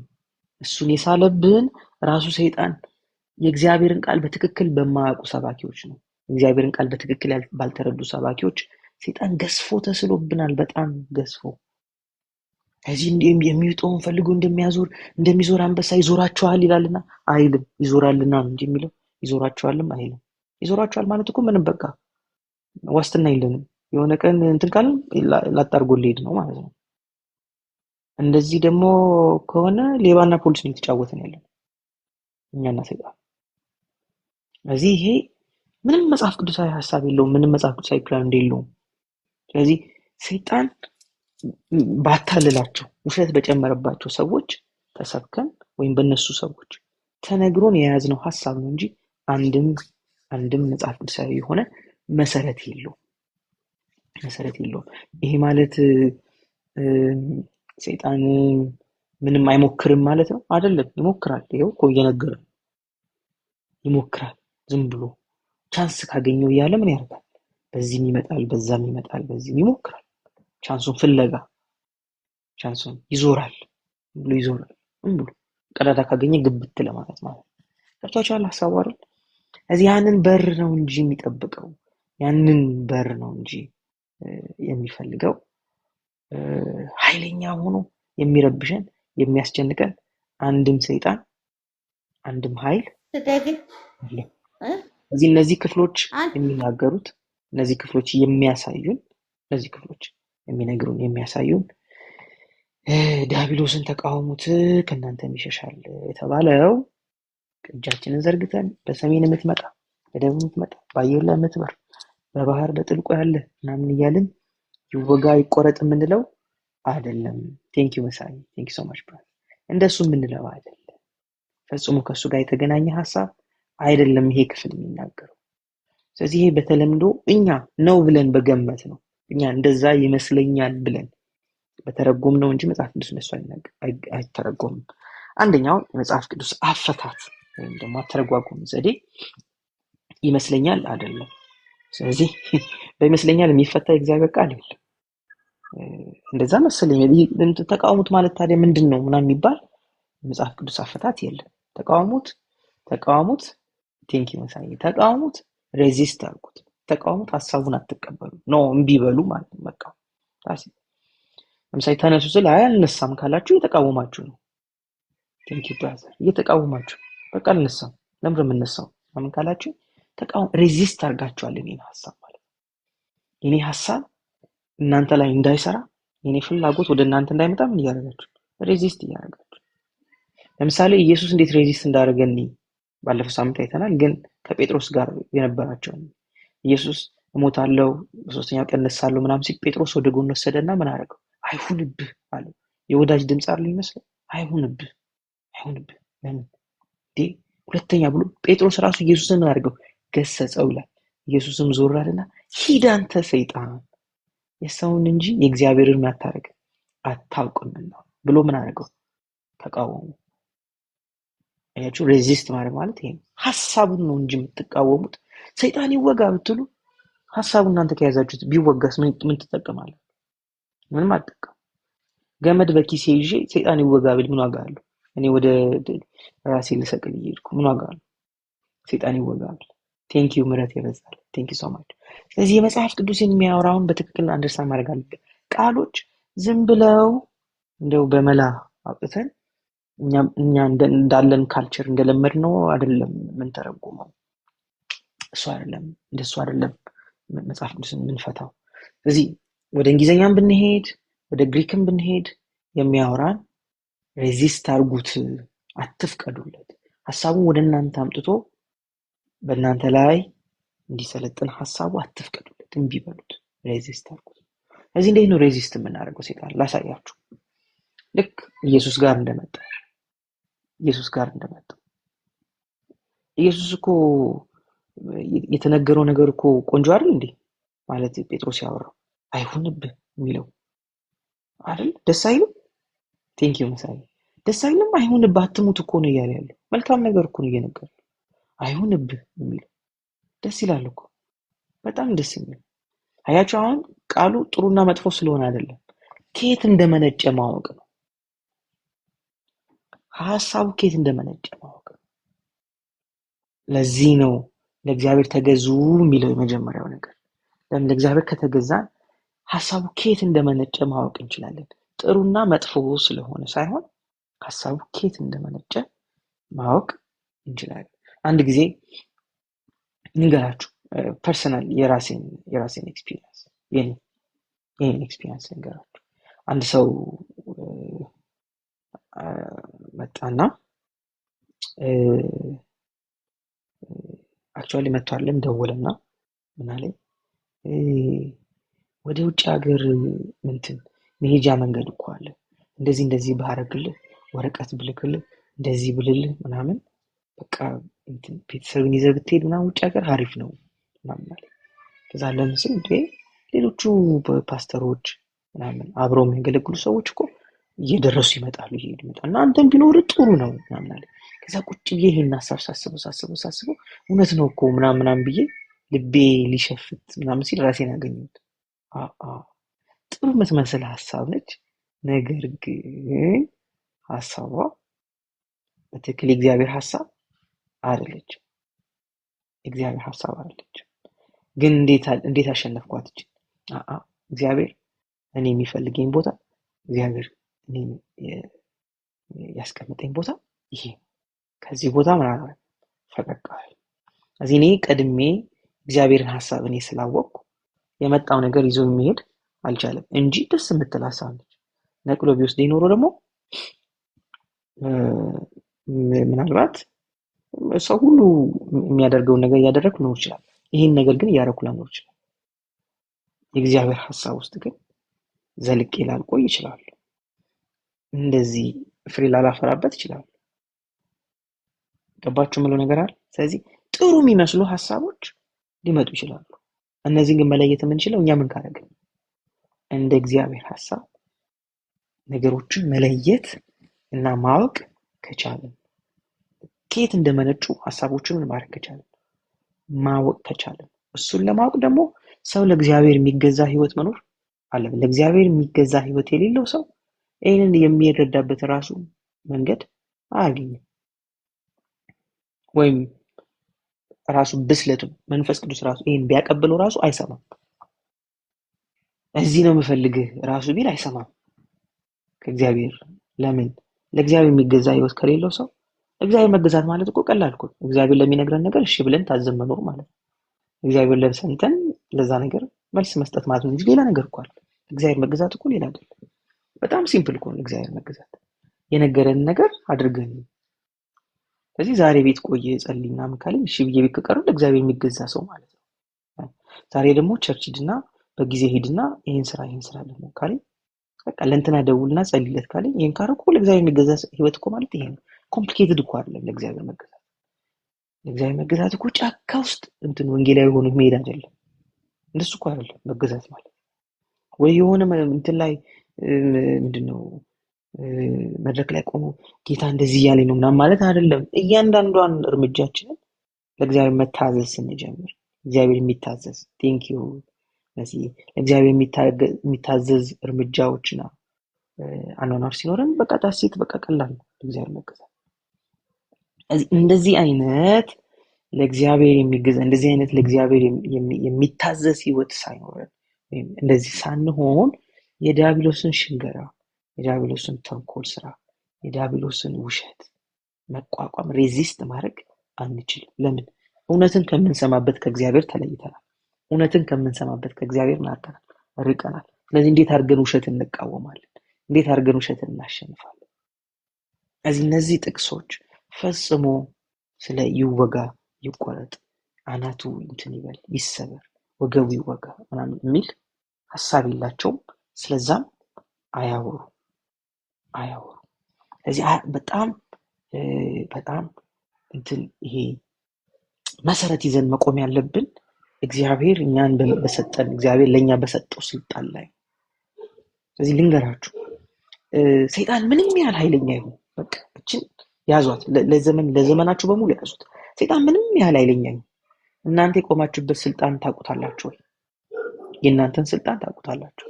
እሱን የሳለብን ራሱ ሰይጣን የእግዚአብሔርን ቃል በትክክል በማያውቁ ሰባኪዎች ነው። የእግዚአብሔርን ቃል በትክክል ባልተረዱ ሰባኪዎች ሰይጣን ገዝፎ ተስሎብናል። በጣም ገዝፎ ከዚህ የሚውጠውን ፈልጎ እንደሚዞር አንበሳ ይዞራቸዋል ይላልና አይልም። ይዞራልና እንጂ የሚለው ይዞራቸዋልም አይልም። ይዞራቸዋል ማለት እኮ ምንም በቃ ዋስትና የለንም። የሆነ ቀን እንትን ካልን ላጣርጎ ሊሄድ ነው ማለት ነው። እንደዚህ ደግሞ ከሆነ ሌባና ፖሊስ ነው የተጫወተን ያለው እኛና ሰይጣን። ስለዚህ ይሄ ምንም መጽሐፍ ቅዱሳዊ ሐሳብ የለውም፣ ምንም መጽሐፍ ቅዱሳዊ ግራውንድ የለውም። ስለዚህ ሰይጣን ባታለላቸው ውሸት በጨመረባቸው ሰዎች ተሰብከን ወይም በእነሱ ሰዎች ተነግሮን የያዝነው ሐሳብ ነው እንጂ አንድም መጽሐፍ ቅዱሳዊ የሆነ መሰረት የለውም። ይሄ ማለት ሰይጣን ምንም አይሞክርም ማለት ነው አይደለም። ይሞክራል። ይሄው እኮ እየነገረን ይሞክራል። ዝም ብሎ ቻንስ ካገኘው እያለ ምን ያደርጋል? በዚህም ይመጣል፣ በዛም ይመጣል፣ በዚህም ይሞክራል። ቻንሱን ፍለጋ ቻንሱን ይዞራል ብሎ ቀዳዳ ካገኘ ግብት ለማለት ማለት ነው። ገብቷችኋል ሐሳቡ አይደል? እዚህ ያንን በር ነው እንጂ የሚጠብቀው ያንን በር ነው እንጂ የሚፈልገው ኃይለኛ ሆኖ የሚረብሸን የሚያስጨንቀን አንድም ሰይጣን አንድም ኃይል እነዚህ ክፍሎች የሚናገሩት እነዚህ ክፍሎች የሚያሳዩን እነዚህ ክፍሎች የሚያሳዩን ዲያብሎስን ተቃወሙት ከእናንተም ይሸሻል የተባለው እጃችንን ዘርግተን በሰሜን የምትመጣ በደቡብ የምትመጣ በአየር ላይ የምትበር በባህር በጥልቁ ያለ ምናምን እያልን ይወጋ ይቆረጥ የምንለው አይደለም። ቴንክ ዩ መሳይ፣ ቴንክ ዩ ሶ ማች ብራዘር። እንደሱ የምንለው አይደለም። ፈጽሞ ከሱ ጋር የተገናኘ ሐሳብ አይደለም ይሄ ክፍል የሚናገረው። ስለዚህ ይሄ በተለምዶ እኛ ነው ብለን በገመት ነው እኛ እንደዛ ይመስለኛል ብለን በተረጎም ነው እንጂ መጽሐፍ ቅዱስ እንደሱ አይተረጎምም። አንደኛው የመጽሐፍ ቅዱስ አፈታት ወይም ደግሞ አተረጓጎም ዘዴ ይመስለኛል አይደለም። ስለዚህ በይመስለኛል የሚፈታ የእግዚአብሔር ቃል የለም። እንደዛ መሰለኝ ተቃውሙት ማለት ታዲያ ምንድን ነው ምናምን የሚባል መጽሐፍ ቅዱስ አፈታት የለም። ተቃውሙት ቴንክ ዩ መሳይ፣ ተቃውሙት፣ ሬዚስት አድርጉት፣ ተቃውሙት፣ ሐሳቡን አትቀበሉ ነው እምቢ በሉ ማለት ነው። በቃ ለምሳሌ ተነሱ ስል አልነሳም ካላችሁ እየተቃወማችሁ ነው። ቴንክ ዩ ብራዘር፣ እየተቃወማችሁ በቃ አልነሳም ለምን የምነሳው ምን ካላችሁ ሬዚስት አድርጋችኋል የኔን ሐሳብ ማለት ነው። የኔ ሐሳብ እናንተ ላይ እንዳይሰራ የኔ ፍላጎት ወደ እናንተ እንዳይመጣ ምን እያደረጋችሁ? ሬዚስት እያደረጋችሁ። ለምሳሌ ኢየሱስ እንዴት ሬዚስት እንዳደረገን ባለፈው ሳምንት አይተናል። ግን ከጴጥሮስ ጋር የነበራቸው ኢየሱስ እሞታለሁ በሶስተኛው ቀን እነሳለሁ ምናምን ሲል ጴጥሮስ ወደ ጎን ወሰደና ምን አደረገው? አይሁንብህ አለው። የወዳጅ ድምጽ አይደል ይመስል አይሁንብህ ለምን ሁለተኛ ብሎ ጴጥሮስ ራሱ ኢየሱስን ምን አደረገው? ገሰጸው ይላል። ኢየሱስም ዞር አለና ሂድ አንተ ሰይጣን የሰውን እንጂ የእግዚአብሔርን አታረግ አታውቅምና ብሎ ምን አደረገው? ተቃወሙ። አያችሁ፣ ሬዚስት ማለት ይሄ ሐሳቡን ነው እንጂ የምትቃወሙት። ሰይጣን ይወጋ ብትሉ ሐሳቡን እናንተ ከያዛችሁት ቢወጋስ ምን ትጠቀማላችሁ? ምንም አትጠቀሙ። ገመድ በኪሴ ይዤ ሰይጣን ይወጋ ብል ምን ዋጋ አለው? እኔ ወደ ራሴ ልሰቅል እየሄድኩ ምን ዋጋ አለው? ሰይጣን ይወጋል። ቴንክ ዩ ምሕረት የበዛል። ቴንክ ዩ ሶ ማች። ስለዚህ የመጽሐፍ ቅዱስ የሚያወራውን በትክክል አንደርስታንድ ማድረግ አለብን። ቃሎች ዝም ብለው እንደው በመላ አውጥተን እኛ እንዳለን ካልቸር እንደለመድ ነው አይደለም የምንተረጉመው። እሱ አይደለም፣ እንደሱ አይደለም መጽሐፍ ቅዱስን የምንፈታው። ስለዚህ ወደ እንግሊዝኛም ብንሄድ ወደ ግሪክም ብንሄድ የሚያወራን ሬዚስት አርጉት፣ አትፍቀዱለት፣ ሀሳቡን ወደ እናንተ አምጥቶ በእናንተ ላይ እንዲሰለጥን ሀሳቡ አትፍቀዱለት፣ እምቢ በሉት፣ ሬዚስት አርጉት። ስለዚህ እንዴት ነው ሬዚስት የምናደርገው? ሴጣን ላሳያችሁ። ልክ ኢየሱስ ጋር እንደመጣ ኢየሱስ እኮ የተነገረው ነገር እኮ ቆንጆ አይደል እንዴ? ማለት ጴጥሮስ ያወራው አይሁንብህ የሚለው አይደል? ደስ አይልም? ቴንክ ዩ መሳይ። ደስ አይልም? አይሁንብህ፣ አትሙት እኮ ነው እያለ ያለው። መልካም ነገር እኮ ነው እየነገረ። አይሁንብህ የሚለው ደስ ይላል እኮ፣ በጣም ደስ የሚል። አያችሁ፣ አሁን ቃሉ ጥሩና መጥፎ ስለሆነ አይደለም፣ ከየት እንደመነጨ ማወቅ ነው። ሀሳቡ ከየት እንደመነጨ ማወቅ ነው። ለዚህ ነው ለእግዚአብሔር ተገዙ የሚለው የመጀመሪያው ነገር። ለምን? ለእግዚአብሔር ከተገዛን ሀሳቡ ከየት እንደመነጨ ማወቅ እንችላለን። ጥሩና መጥፎ ስለሆነ ሳይሆን ሀሳቡ ከየት እንደመነጨ ማወቅ እንችላለን። አንድ ጊዜ ንገራችሁ፣ ፐርሰናል የራሴን ኤክስፒሪየንስ ይሄን ኤክስፒሪየንስ ንገራችሁ። አንድ ሰው መጣና አክቹዋሊ መጥቷልም ደወለና ምን አለኝ፣ ወደ ውጭ ሀገር መሄጃ መንገድ እኮ አለ፣ እንደዚህ ባረግልህ፣ ወረቀት ብልክልህ፣ እንደዚህ ብልልህ ምናምን፣ በቃ ቤተሰብን ይዘህ ብትሄድ ምናምን ውጭ ሀገር አሪፍ ነው ምናምን አለ። ከዛ ለምስል ሌሎቹ ፓስተሮች ምናምን አብረው የሚያገለግሉ ሰዎች እኮ እየደረሱ ይመጣሉ፣ እና አንተም ቢኖር ጥሩ ነው ምናምን አለ። ከዛ ቁጭ ብዬ ይሄን ሀሳብ ሳስበው እውነት ነው እኮ ምናምን ብዬ ልቤ ሊሸፍት ምናምን ሲል ራሴን አገኘሁት። ጥሩ የምትመስል ሀሳብ ነች፣ ነገር ግን ሀሳቧ በትክክል የእግዚአብሔር ሀሳብ አይደለችም። እግዚአብሔር ሀሳብ አይደለችም። ግን እንዴት አሸነፍኳት? እግዚአብሔር እኔ የሚፈልገኝ ቦታ፣ እግዚአብሔር እኔ ያስቀምጠኝ ቦታ ይሄ፣ ከዚህ ቦታ ምናምን ፈቀቅ አለ። ስለዚህ እኔ ቀድሜ እግዚአብሔርን ሀሳብ እኔ ስላወቅኩ የመጣው ነገር ይዞ የሚሄድ አልቻለም እንጂ ደስ የምትል ሀሳብ ነች። ነቅሎ ቢወስደኝ ኖሮ ደግሞ ምናልባት ሰው ሁሉ የሚያደርገውን ነገር እያደረግኩ ልኖር ይችላል። ይህን ነገር ግን እያደረኩ ላኖር ይችላል። የእግዚአብሔር ሀሳብ ውስጥ ግን ዘልቄ ላልቆይ ይችላል። እንደዚህ ፍሬ ላላፈራበት ይችላል። ገባችሁ የምለው ነገር አለ። ስለዚህ ጥሩ የሚመስሉ ሀሳቦች ሊመጡ ይችላሉ። እነዚህን ግን መለየት የምንችለው እኛ ምን ካደረግን፣ እንደ እግዚአብሔር ሀሳብ ነገሮችን መለየት እና ማወቅ ከቻለን፣ ከየት እንደመነጩ ሀሳቦችን ምን ማድረግ ከቻለን፣ ማወቅ ከቻለን፣ እሱን ለማወቅ ደግሞ ሰው ለእግዚአብሔር የሚገዛ ህይወት መኖር አለበት። ለእግዚአብሔር የሚገዛ ህይወት የሌለው ሰው ይህንን የሚረዳበት ራሱ መንገድ አያገኝም። ወይም ራሱ ብስለቱ መንፈስ ቅዱስ ራሱ ይሄን ቢያቀብለው ራሱ አይሰማም። እዚህ ነው የምፈልግህ ራሱ ቢል አይሰማም ከእግዚአብሔር። ለምን? ለእግዚአብሔር የሚገዛ ህይወት ከሌለው ሰው እግዚአብሔር መገዛት ማለት እኮ ቀላል እኮ፣ እግዚአብሔር ለሚነግረን ነገር እሺ ብለን ታዘን መኖር ማለት ነው። እግዚአብሔር ለሰምተን ለዛ ነገር መልስ መስጠት ማለት ነው እንጂ ሌላ ነገር እኮ አለ። እግዚአብሔር መገዛት እኮ ሌላ አይደለም። በጣም ሲምፕል እኮ ነው እግዚአብሔር መገዛት። የነገረን ነገር አድርገን። ስለዚህ ዛሬ ቤት ቆየ ጸልይ ምናምን ካለኝ እሺ ብዬ ቤት ከቀረው ለእግዚአብሔር የሚገዛ ሰው ማለት ነው። ዛሬ ደግሞ ቸርች ሂድና በጊዜ ሂድና ይሄን ስራ ደግሞ ካለኝ በቃ ለእንትና ደውልና ጸልይለት ካለኝ ይሄን ካረኩ ለእግዚአብሔር የሚገዛ ህይወት እኮ ማለት ይሄ ነው። ኮምፕሊኬትድ እኮ አይደለም ለእግዚአብሔር መገዛት። ለእግዚአብሔር መገዛት እኮ ጫካ ውስጥ ወንጌላዊ ሆኖ መሄድ አይደለም። እንደሱ እኮ አይደለም መገዛት ማለት። ወይ የሆነ ላይ ምንድነው መድረክ ላይ ቆሞ ጌታ እንደዚህ እያለኝ ነው ምናምን ማለት አይደለም። እያንዳንዷን እርምጃችንን ለእግዚአብሔር መታዘዝ ስንጀምር፣ እግዚአብሔር የሚታዘዝ ቴንኪዩ ለዚህ ለእግዚአብሔር የሚታዘዝ እርምጃዎችና አኗኗር ሲኖረን በቃ ታሲት በቃ ቀላል ነው ለእግዚአብሔር መገዛት። እንደዚህ አይነት ለእግዚአብሔር የሚገዛ እንደዚህ አይነት ለእግዚአብሔር የሚታዘዝ ህይወት ሳይኖረን ወይም እንደዚህ ሳንሆን የዲያብሎስን ሽንገራ፣ የዲያብሎስን ተንኮል ስራ፣ የዲያብሎስን ውሸት መቋቋም ሬዚስት ማድረግ አንችልም። ለምን? እውነትን ከምንሰማበት ከእግዚአብሔር ተለይተናል። እውነትን ከምንሰማበት ከእግዚአብሔር ናርቀናል፣ ርቀናል። ስለዚህ እንዴት አድርገን ውሸትን እንቃወማለን? እንዴት አድርገን ውሸትን እናሸንፋለን? እነዚህ ጥቅሶች ፈጽሞ ስለ ይወጋ፣ ይቆረጥ፣ አናቱ እንትን ይበል፣ ይሰበር፣ ወገቡ ይወጋ ምናምን የሚል ሐሳብ የላቸውም። ስለዛም አያወሩ። ስለዚህ በጣም እንትን ይሄ መሰረት ይዘን መቆም ያለብን እግዚአብሔር እኛን በሰጠን እግዚአብሔር ለኛ በሰጠው ስልጣን ላይ። ስለዚህ ልንገራችሁ፣ ሰይጣን ምንም ያህል ኃይለኛ ይሁን፣ በቃ እችን ያዟት፣ ለዘመናችሁ በሙሉ ያዙት። ሰይጣን ምንም ያህል ኃይለኛ ይሁን፣ እናንተ የቆማችሁበት ስልጣን ታውቁታላችሁ ወይ? የእናንተን ስልጣን ታውቁታላችሁ?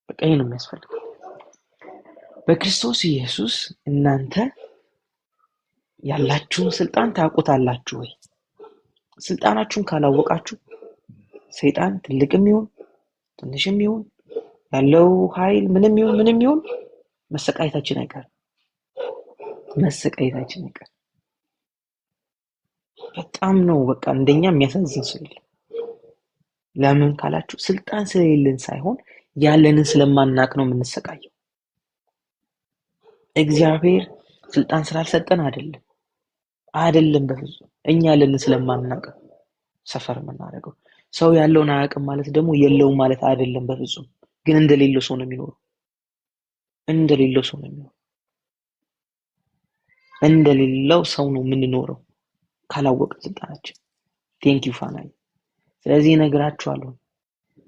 በቃ ይሄ ነው የሚያስፈልገው። በክርስቶስ ኢየሱስ እናንተ ያላችሁን ስልጣን ታውቁታላችሁ ወይ? ስልጣናችሁን ካላወቃችሁ ሰይጣን ትልቅም ይሁን ትንሽም ይሁን ያለው ኃይል ምንም ይሁን መሰቃየታችን አይቀርም። በጣም ነው በቃ እንደኛ የሚያሳዝን ሰው የለም። ለምን ካላችሁ ስልጣን ስለሌለን ሳይሆን ያለንን ስለማናቅ ነው የምንሰቃየው። እግዚአብሔር ስልጣን ስላልሰጠን አይደለም በፍጹም። እኛ ያለንን ስለማናቅ ሰፈር የምናደርገው። ሰው ያለውን አያውቅም ማለት ደግሞ የለውም ማለት አይደለም በፍጹም። ግን እንደሌለው ሰው ነው የሚኖረው። እንደሌለው ሰው ነው የምንኖረው ካላወቅን ስልጣናችን። ቴንክ ዩ ፋናይ። ስለዚህ እነግራችኋለሁ፣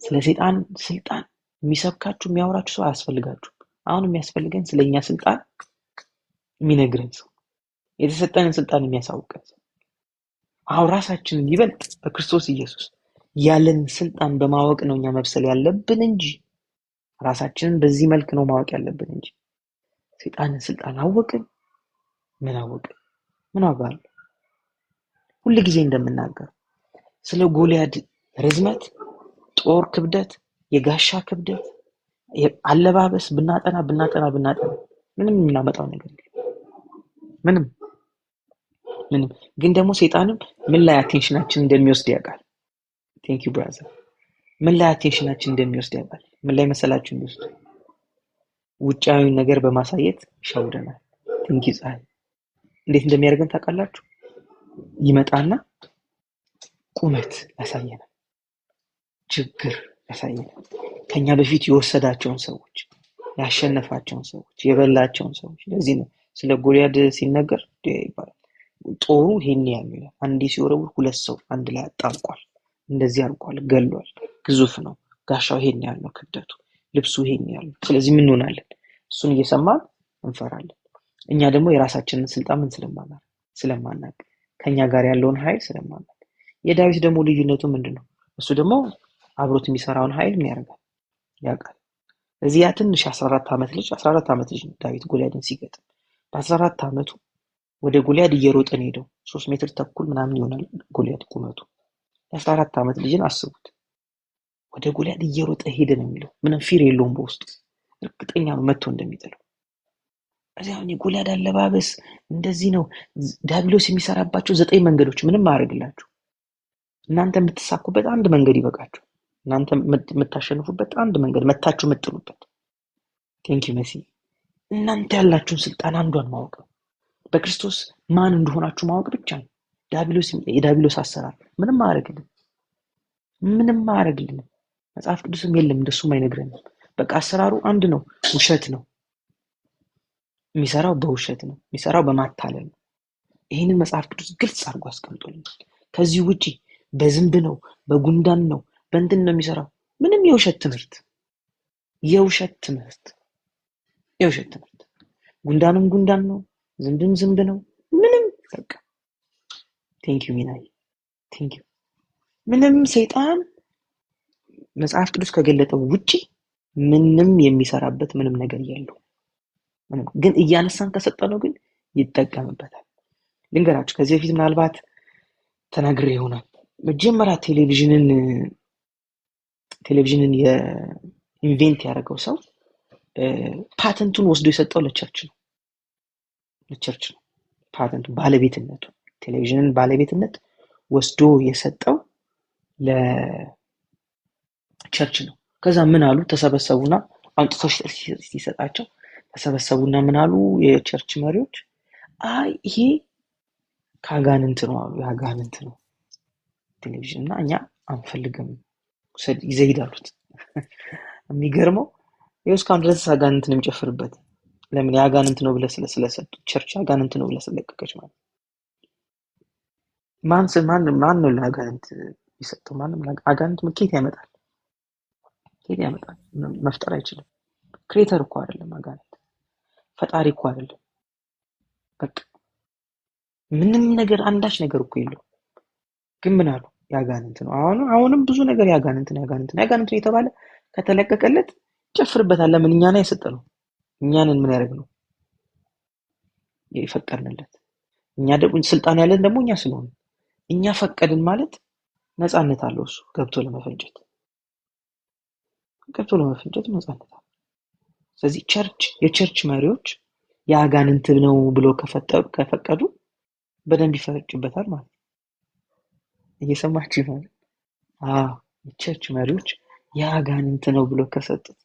ስለ ሰይጣን ስልጣን የሚሰብካችሁ የሚያወራችሁ ሰው አያስፈልጋችሁም። አሁን የሚያስፈልገን ስለኛ ስልጣን የሚነግረን ሰው፣ የተሰጠንን ስልጣን የሚያሳውቀን ሰው። አሁን ራሳችንን ይበልጥ በክርስቶስ ኢየሱስ ያለን ስልጣን በማወቅ ነው እኛ መብሰል ያለብን እንጂ ራሳችንን በዚህ መልክ ነው ማወቅ ያለብን እንጂ ሰይጣንን ስልጣን አወቅን ምን ዋጋ? ሁሉ ጊዜ እንደምናገር ስለ ጎልያድ ርዝመት፣ ጦር ክብደት፣ የጋሻ ክብደት፣ አለባበስ ብናጠና ምንም የምናመጣው ነገር የለም። ምንም። ግን ደግሞ ሰይጣንም ምን ላይ አቴንሽናችን እንደሚወስድ ያውቃል። ቴንክ ዩ ብራዘር። ምን ላይ አቴንሽናችን እንደሚወስድ ያውቃል። ምን ላይ መሰላችሁ የሚወስድ? ውጫዊ ነገር በማሳየት ይሸውደናል። ቴንክ ዩ ፀሐይ። እንዴት እንደሚያደርገን ታውቃላችሁ? ይመጣና ቁመት ያሳየናል፣ ችግር ያሳየናል። ከኛ በፊት የወሰዳቸውን ሰዎች፣ ያሸነፋቸውን ሰዎች፣ የበላቸውን ሰዎች። ለዚህ ነው ስለ ጎልያድ ሲነገር ይባላል ጦሩ ይሄን ያለው አንዴ ሲወረውር ሁለት ሰው አንድ ላይ አጣብቋል፣ እንደዚህ አልቋል፣ ገሏል፣ ግዙፍ ነው፣ ጋሻው ይሄን ያለው ክብደቱ፣ ልብሱ ይሄን ያለው። ስለዚህ ምን እንሆናለን? እሱን እየሰማን እንፈራለን። እኛ ደግሞ የራሳችንን ስልጣን ስለማናቅ ከኛ ጋር ያለውን ኃይል ስለማናቅ። የዳዊት ደግሞ ልዩነቱ ምንድነው? እሱ ደግሞ አብሮት የሚሰራውን ኃይል ምን ያውቃል። እዚህ ያ ትንሽ 14 ዓመት ልጅ ነው ዳዊት ጎልያድን ሲገጥም። በ14 ዓመቱ ወደ ጎልያድ እየሮጠ ነው ሄደው 3 ሜትር ተኩል ምናምን ይሆናል ጎልያድ ቁመቱ። የ14 ዓመት ልጅን አስቡት። ወደ ጎልያድ እየሮጠ ሄደ ነው የሚለው። ምንም ፊር የለውም በውስጡ። እርግጠኛ ነው መጥቶ እንደሚጥለው። እዚያ የጎልያድ አለባበስ እንደዚህ ነው። ዲያብሎስ የሚሰራባቸው 9 መንገዶች ምንም አያደርግላችሁ። እናንተ የምትሳኩበት አንድ መንገድ ይበቃችሁ። እናንተ የምታሸንፉበት አንድ መንገድ መታችሁ የምትጥሉበት። ቴንክ ዩ መሲ። እናንተ ያላችሁን ስልጣን አንዷን ማወቅ ነው። በክርስቶስ ማን እንደሆናችሁ ማወቅ ብቻ ነው። የዲያብሎስ አሰራር ምንም አያደርግልንም። መጽሐፍ ቅዱስም የለም እንደሱም አይነግረንም። በቃ አሰራሩ አንድ ነው፣ ውሸት ነው። የሚሰራው በውሸት ነው፣ የሚሰራው በማታለል ነው። ይህንን መጽሐፍ ቅዱስ ግልጽ አድርጎ አስቀምጦልናል። ከዚህ ውጪ በዝንብ ነው፣ በጉንዳን ነው፣ በእንትን ነው የሚሰራው። ምንም የውሸት ትምህርት ጉንዳንም ጉንዳን ነው፣ ዝንብም ዝንብ ነው። ምንም በቃ ቴንክ ዩ ሚናይ ቴንክ ዩ። ምንም ሰይጣን መጽሐፍ ቅዱስ ከገለጠው ውጪ ምንም የሚሰራበት ምንም ነገር የለው። ግን እያነሳን ከሰጠነው ግን ይጠቀምበታል። ልንገራችሁ፣ ከዚህ በፊት ምናልባት ተናግሬ ይሆናል። መጀመሪያ ቴሌቪዥንን የኢንቬንት ያደረገው ሰው ፓተንቱን ወስዶ የሰጠው ለቸርች ነው። ፓተንቱ ባለቤትነቱ ቴሌቪዥንን ባለቤትነት ወስዶ የሰጠው ለቸርች ነው። ከዛ ምን አሉ? ተሰበሰቡና አምጥቶ ሲሰጣቸው ተሰበሰቡና ምን አሉ? የቸርች መሪዎች አይ ይሄ ከአጋንንት ነው አሉ። የአጋንንት ነው ቴሌቪዥን እና እኛ አንፈልግም ይዘህ ሂድ አሉት። የሚገርመው ይኸው እስካሁን ድረስ አጋንንት ነው የሚጨፍርበት። ለምን? የአጋንንት ነው ብለህ ስለሰጡ ቸርች አጋንንት ነው ብለህ ስለለቀቀች ማለት ማን ነው ለአጋንንት የሰጠው? ማንም አጋንንት ከየት ያመጣል? መፍጠር አይችልም። ክሬተር እኮ አይደለም አጋንንት፣ ፈጣሪ እኮ አይደለም። በቃ ምንም ነገር አንዳች ነገር እኮ የለውም። ግን ምን አሉ? ያጋንንት ነው። አሁንም ብዙ ነገር ያጋንንት ነው የተባለ ከተለቀቀለት ጨፍርበታል። ለምን? እኛን ያሰጠነው እኛንን ምን ያደርግ ነው የፈቀድንለት። እኛ ደግሞ ስልጣን ያለን ደግሞ እኛ ስለሆነ እኛ ፈቀድን ማለት ነፃነት አለው። እሱ ገብቶ ለመፈንጨት ነፃነት አለው። ስለዚህ የቸርች መሪዎች የአጋንንት ነው ብሎ ከፈቀዱ በደንብ ይፈረጭበታል ማለት ነው። እየሰማችሁ ይሆናል። የቸርች መሪዎች የአጋንንት ነው ብሎ ከሰጡት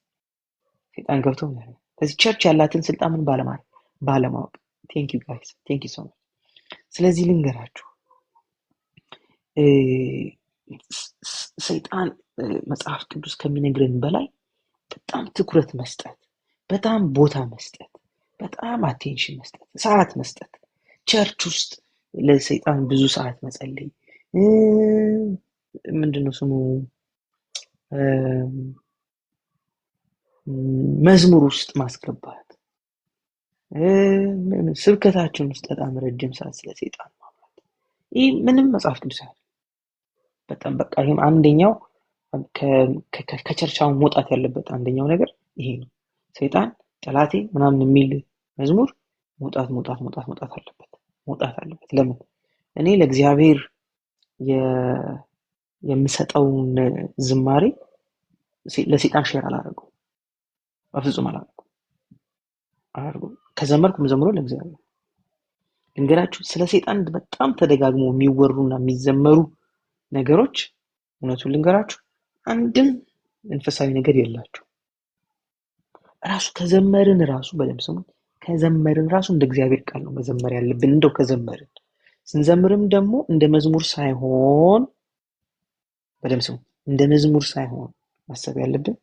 ሰይጣን ገብቶ ነው። ስለዚህ ቸርች ያላትን ስልጣን ምን ባለማወቅ ቴንክ ዩ ጋይስ ቴንክ ዩ ሶ ማች። ስለዚህ ልንገራችሁ ሰይጣን መጽሐፍ ቅዱስ ከሚነግረን በላይ በጣም ትኩረት መስጠት፣ በጣም ቦታ መስጠት፣ በጣም አቴንሽን መስጠት፣ ሰዓት መስጠት፣ ቸርች ውስጥ ለሰይጣን ብዙ ሰዓት መጸለይ፣ ምንድነው ስሙ መዝሙር ውስጥ ማስገባት፣ ስብከታችን ውስጥ በጣም ረጅም ሰዓት ስለ ሰይጣን ማውራት፣ ይህ ምንም መጽሐፍ ቅዱስ አይደለም። በጣም በቃ ይሄም አንደኛው ከቸርቻው መውጣት ያለበት አንደኛው ነገር ይሄ ነው። ሰይጣን ጠላቴ ምናምን የሚል መዝሙር መውጣት አለበት። ለምን? እኔ ለእግዚአብሔር የምሰጠውን ዝማሬ ለሰይጣን ሼር አላደርገው፣ በፍጹም አላደርገው። ከዘመርኩም ዘምሮ ለእግዚአብሔር ልንገራችሁ። ስለ ሰይጣን በጣም ተደጋግሞ የሚወሩና የሚዘመሩ ነገሮች እውነቱን ልንገራችሁ አንድም መንፈሳዊ ነገር የላቸው። ራሱ ከዘመርን በደምብ ስሙ፣ ከዘመርን እንደ እግዚአብሔር ቃል ነው መዘመር ያለብን። እንደው ከዘመርን ስንዘምርም ደግሞ እንደ መዝሙር ሳይሆን በደምብ ስሙ፣ እንደ መዝሙር ሳይሆን ማሰብ ያለብን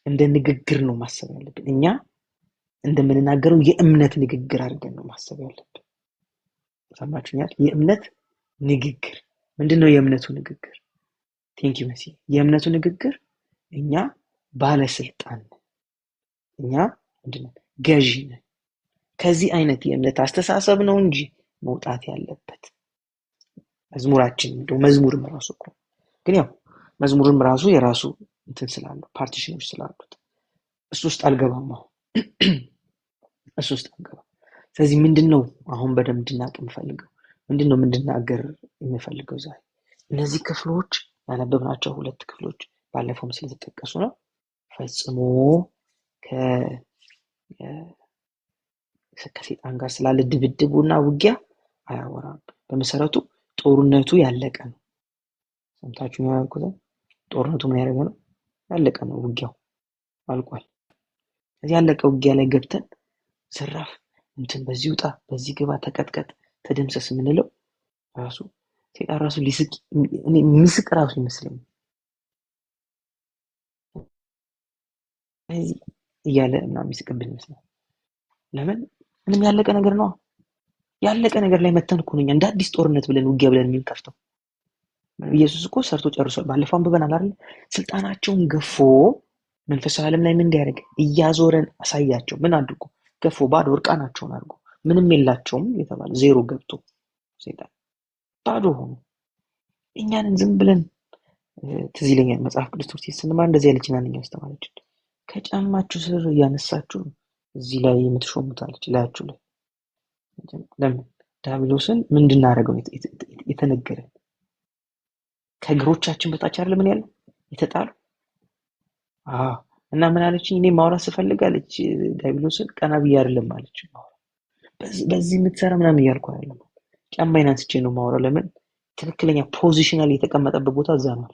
እንደ ንግግር ነው ማሰብ ያለብን። እኛ እንደምንናገረው የእምነት ንግግር አድርገን ነው ማሰብ ያለብን። ሰማችሁኛል? የእምነት ንግግር ምንድነው? የእምነቱ ንግግር ቴንክ ዩ መሲ። የእምነቱ ንግግር እኛ ባለስልጣን ነን፣ እኛ ምንድነው? ገዢ ነን። ከዚህ አይነት የእምነት አስተሳሰብ ነው እንጂ መውጣት ያለበት መዝሙራችን እንደው መዝሙርም ራሱ እኮ ግን ያው መዝሙርም ራሱ የራሱ እንትን ስላለው ፓርቲሽኖች ስላሉት እሱ ውስጥ አልገባም። ስለዚህ ምንድነው አሁን በደንብ እንድናቅ የምፈልገው ምንድነው እንድናገር የምፈልገው ዛሬ እነዚህ ክፍሎች ያነበብናቸው ሁለት ክፍሎች ባለፈውም ስለተጠቀሱ ነው። ፈጽሞ ከሰይጣን ጋር ስላለ ድብድቡና ውጊያ አያወራም። በመሰረቱ ጦርነቱ ያለቀ ነው። ሰምታችሁ ያልኩት ጦርነቱ ምን ያደረገ ነው? ያለቀ ነው። ውጊያው አልቋል። እዚህ ያለቀ ውጊያ ላይ ገብተን ዘራፍ እንትን በዚህ ውጣ፣ በዚህ ግባ፣ ተቀጥቀጥ፣ ተደምሰስ የምንለው ራሱ ሰይጣን ራሱ የሚስቅ ራሱ ይመስለኛል። እዚህ እያለ ምናምን የሚስቅብን ይመስላል። ለምን? ምንም ያለቀ ነገር ነው። ያለቀ ነገር ላይ መተን እኮ ነው እንደ አዲስ ጦርነት ብለን ውጊያ ብለን የምንከፍተው። ኢየሱስ እኮ ሰርቶ ጨርሷል። ባለፈው አንብበናል አይደል? ስልጣናቸውን ገፎ መንፈሳዊ ዓለም ላይ ምን እንዲያደርግ እያዞረን አሳያቸው። ምን አድርጎ ገፎ ባዶ እርቃናቸውን አድርጎ ምንም የላቸውም የተባለ ዜሮ ገብቶ ሰይጣን ባዶ ሆኖ እኛንን ዝም ብለን ትዝ ይለኛል መጽሐፍ ቅዱስ ትምህርት ስንማር እንደዚህ ያለች ናንኛ አስተማረችን። ከጫማችሁ ስር እያነሳችሁ እዚህ ላይ የምትሾሙታለች ላያችሁ ላይ። ለምን? ዲያብሎስን ምንድናረገው የተነገረን ከእግሮቻችን በታች አይደል ምን ያለው የተጣሉ። አዎ። እና ምን አለችኝ? እኔ ማውራት ስፈልግ አለች ዲያብሎስን ቀና ብዬ አይደለም አለች። በዚህ የምትሰራ ምናምን እያልኩ አይደለም፣ ጫማዬን አንስቼ ነው ማውራው። ለምን ትክክለኛ ፖዚሽናል የተቀመጠበት ቦታ እዛ ነው።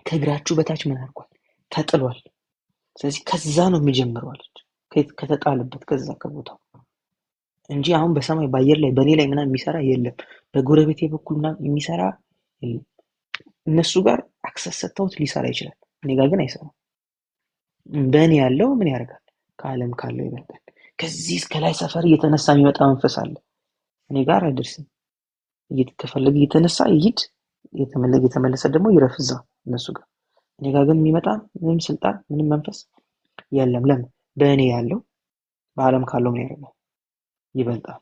ከእግራችሁ በታች ምን አድርጓል? ተጥሏል። ስለዚህ ከዛ ነው የሚጀምረው አለች፣ ከተጣለበት ከዛ ከቦታው እንጂ አሁን በሰማይ በአየር ላይ በእኔ ላይ ምናምን የሚሰራ የለም። በጎረቤቴ በኩል ምናምን የሚሰራ የለም። እነሱ ጋር አክሰስ ሰጥተውት ሊሰራ ይችላል፣ እኔ ጋር ግን አይሰራም። በእኔ ያለው ምን ያደርጋል? ከዓለም ካለው ይበልጣል። ከዚህ እስከ ላይ ሰፈር እየተነሳ የሚመጣ መንፈስ አለ፣ እኔ ጋር አይደርስም። ከፈለገ እየተነሳ ይሂድ፣ የተመለሰ ደግሞ ይረፍዛ እነሱ ጋር። እኔ ጋር ግን የሚመጣ ምንም ስልጣን ምንም መንፈስ የለም። ለምን? በእኔ ያለው በዓለም ካለው ምን ያደርጋል? ይበልጣል።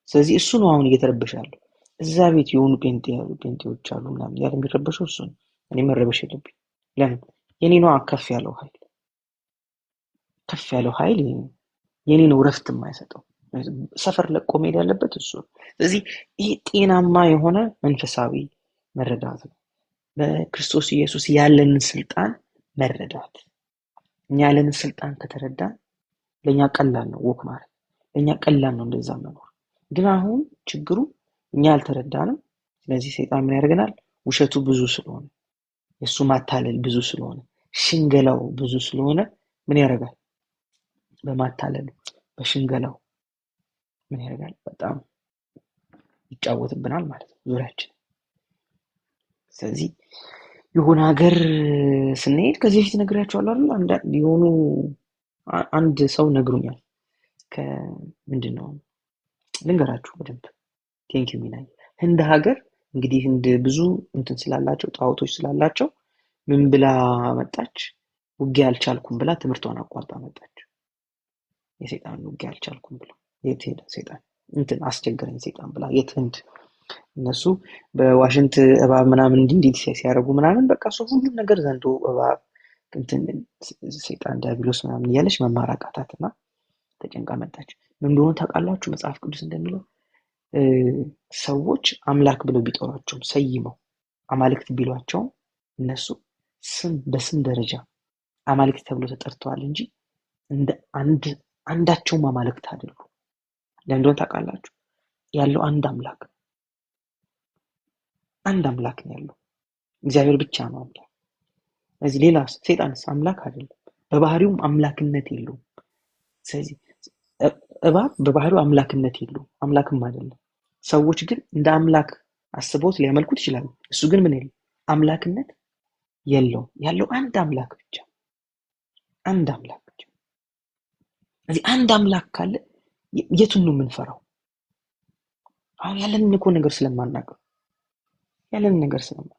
ስለዚህ እሱ ነው አሁን እየተረበሸ ያለው። እዛ ቤት የሆኑ ጴንጤዎች አሉ ምናምን ያለ የሚረበሸው እሱ ነው። እኔ መረበሽ የለብኝ። ለምን? የኔ ነው ከፍ ያለው ኃይል፣ ከፍ ያለው ኃይል የኔ ነው ረፍት የማይሰጠው። ሰፈር ለቆ መሄድ ያለበት እሱ ነው። ስለዚህ ይሄ ጤናማ የሆነ መንፈሳዊ መረዳት ነው። በክርስቶስ ኢየሱስ ያለንን ስልጣን መረዳት። እኛ ያለንን ስልጣን ከተረዳን ለእኛ ቀላል ነው ወክ ማለት፣ ለእኛ ቀላል ነው እንደዛ መኖር። ግን አሁን ችግሩ እኛ አልተረዳንም። ስለዚህ ሰይጣን ምን ያደርገናል? ውሸቱ ብዙ ስለሆነ፣ የእሱ ማታለል ብዙ ስለሆነ፣ ሽንገላው ብዙ ስለሆነ ምን ያደርጋል? በማታለሉ በሽንገላው ምን ያደርጋል? በጣም ይጫወትብናል ማለት ነው ዙሪያችን። ስለዚህ የሆነ ሀገር ስንሄድ ከዚህ በፊት ነግሬያቸዋለሁ አይደል? የሆኑ አንድ ሰው ነግሩኛል። ምንድን ነው ልንገራችሁ በደንብ ቴንኪው ሚናይ። ህንድ ሀገር እንግዲህ ህንድ ብዙ እንትን ስላላቸው ጣዖቶች ስላላቸው ምን ብላ መጣች? ውጊያ አልቻልኩም ብላ ትምህርቷን አቋርጣ መጣች። የሰይጣን ውጊያ አልቻልኩም ብላ የት ሄደ ሰይጣን? እንትን አስቸገረኝ ሰይጣን ብላ የት ህንድ። እነሱ በዋሽንት እባብ ምናምን እንዲህ ሲያደርጉ ምናምን በቃ ሰው ሁሉም ነገር ዘንዶ እባብ እንትን ሰይጣን ዲያብሎስ ምናምን እያለች መማር አቃታትና ተጨንቃ መጣች። ምን እንደሆነ ታውቃላችሁ? መጽሐፍ ቅዱስ እንደሚለው ሰዎች አምላክ ብለው ቢጠሯቸውም ሰይመው አማልክት ቢሏቸውም እነሱ በስም ደረጃ አማልክት ተብሎ ተጠርተዋል እንጂ እንደ አንዳቸውም አማልክት አይደሉም። ለምን እንደሆነ ታውቃላችሁ? ያለው አንድ አምላክ ነው ያለው፣ እግዚአብሔር ብቻ ነው አምላክ። ስለዚህ ሌላ ሰይጣንስ አምላክ አይደለም፣ በባህሪውም አምላክነት የለውም። ስለዚህ እባብ በባህሪው አምላክነት የለውም፣ አምላክም አይደለም። ሰዎች ግን እንደ አምላክ አስበውት ሊያመልኩት ይችላሉ። እሱ ግን ምን የለው አምላክነት የለውም። ያለው አንድ አምላክ ብቻ፣ አንድ አምላክ ብቻ። ስለዚህ አንድ አምላክ ካለ የቱን ነው የምንፈራው? አሁን ያለንን እኮ ነገር ስለማናውቅ፣ ያለንን ነገር ስለማናውቅ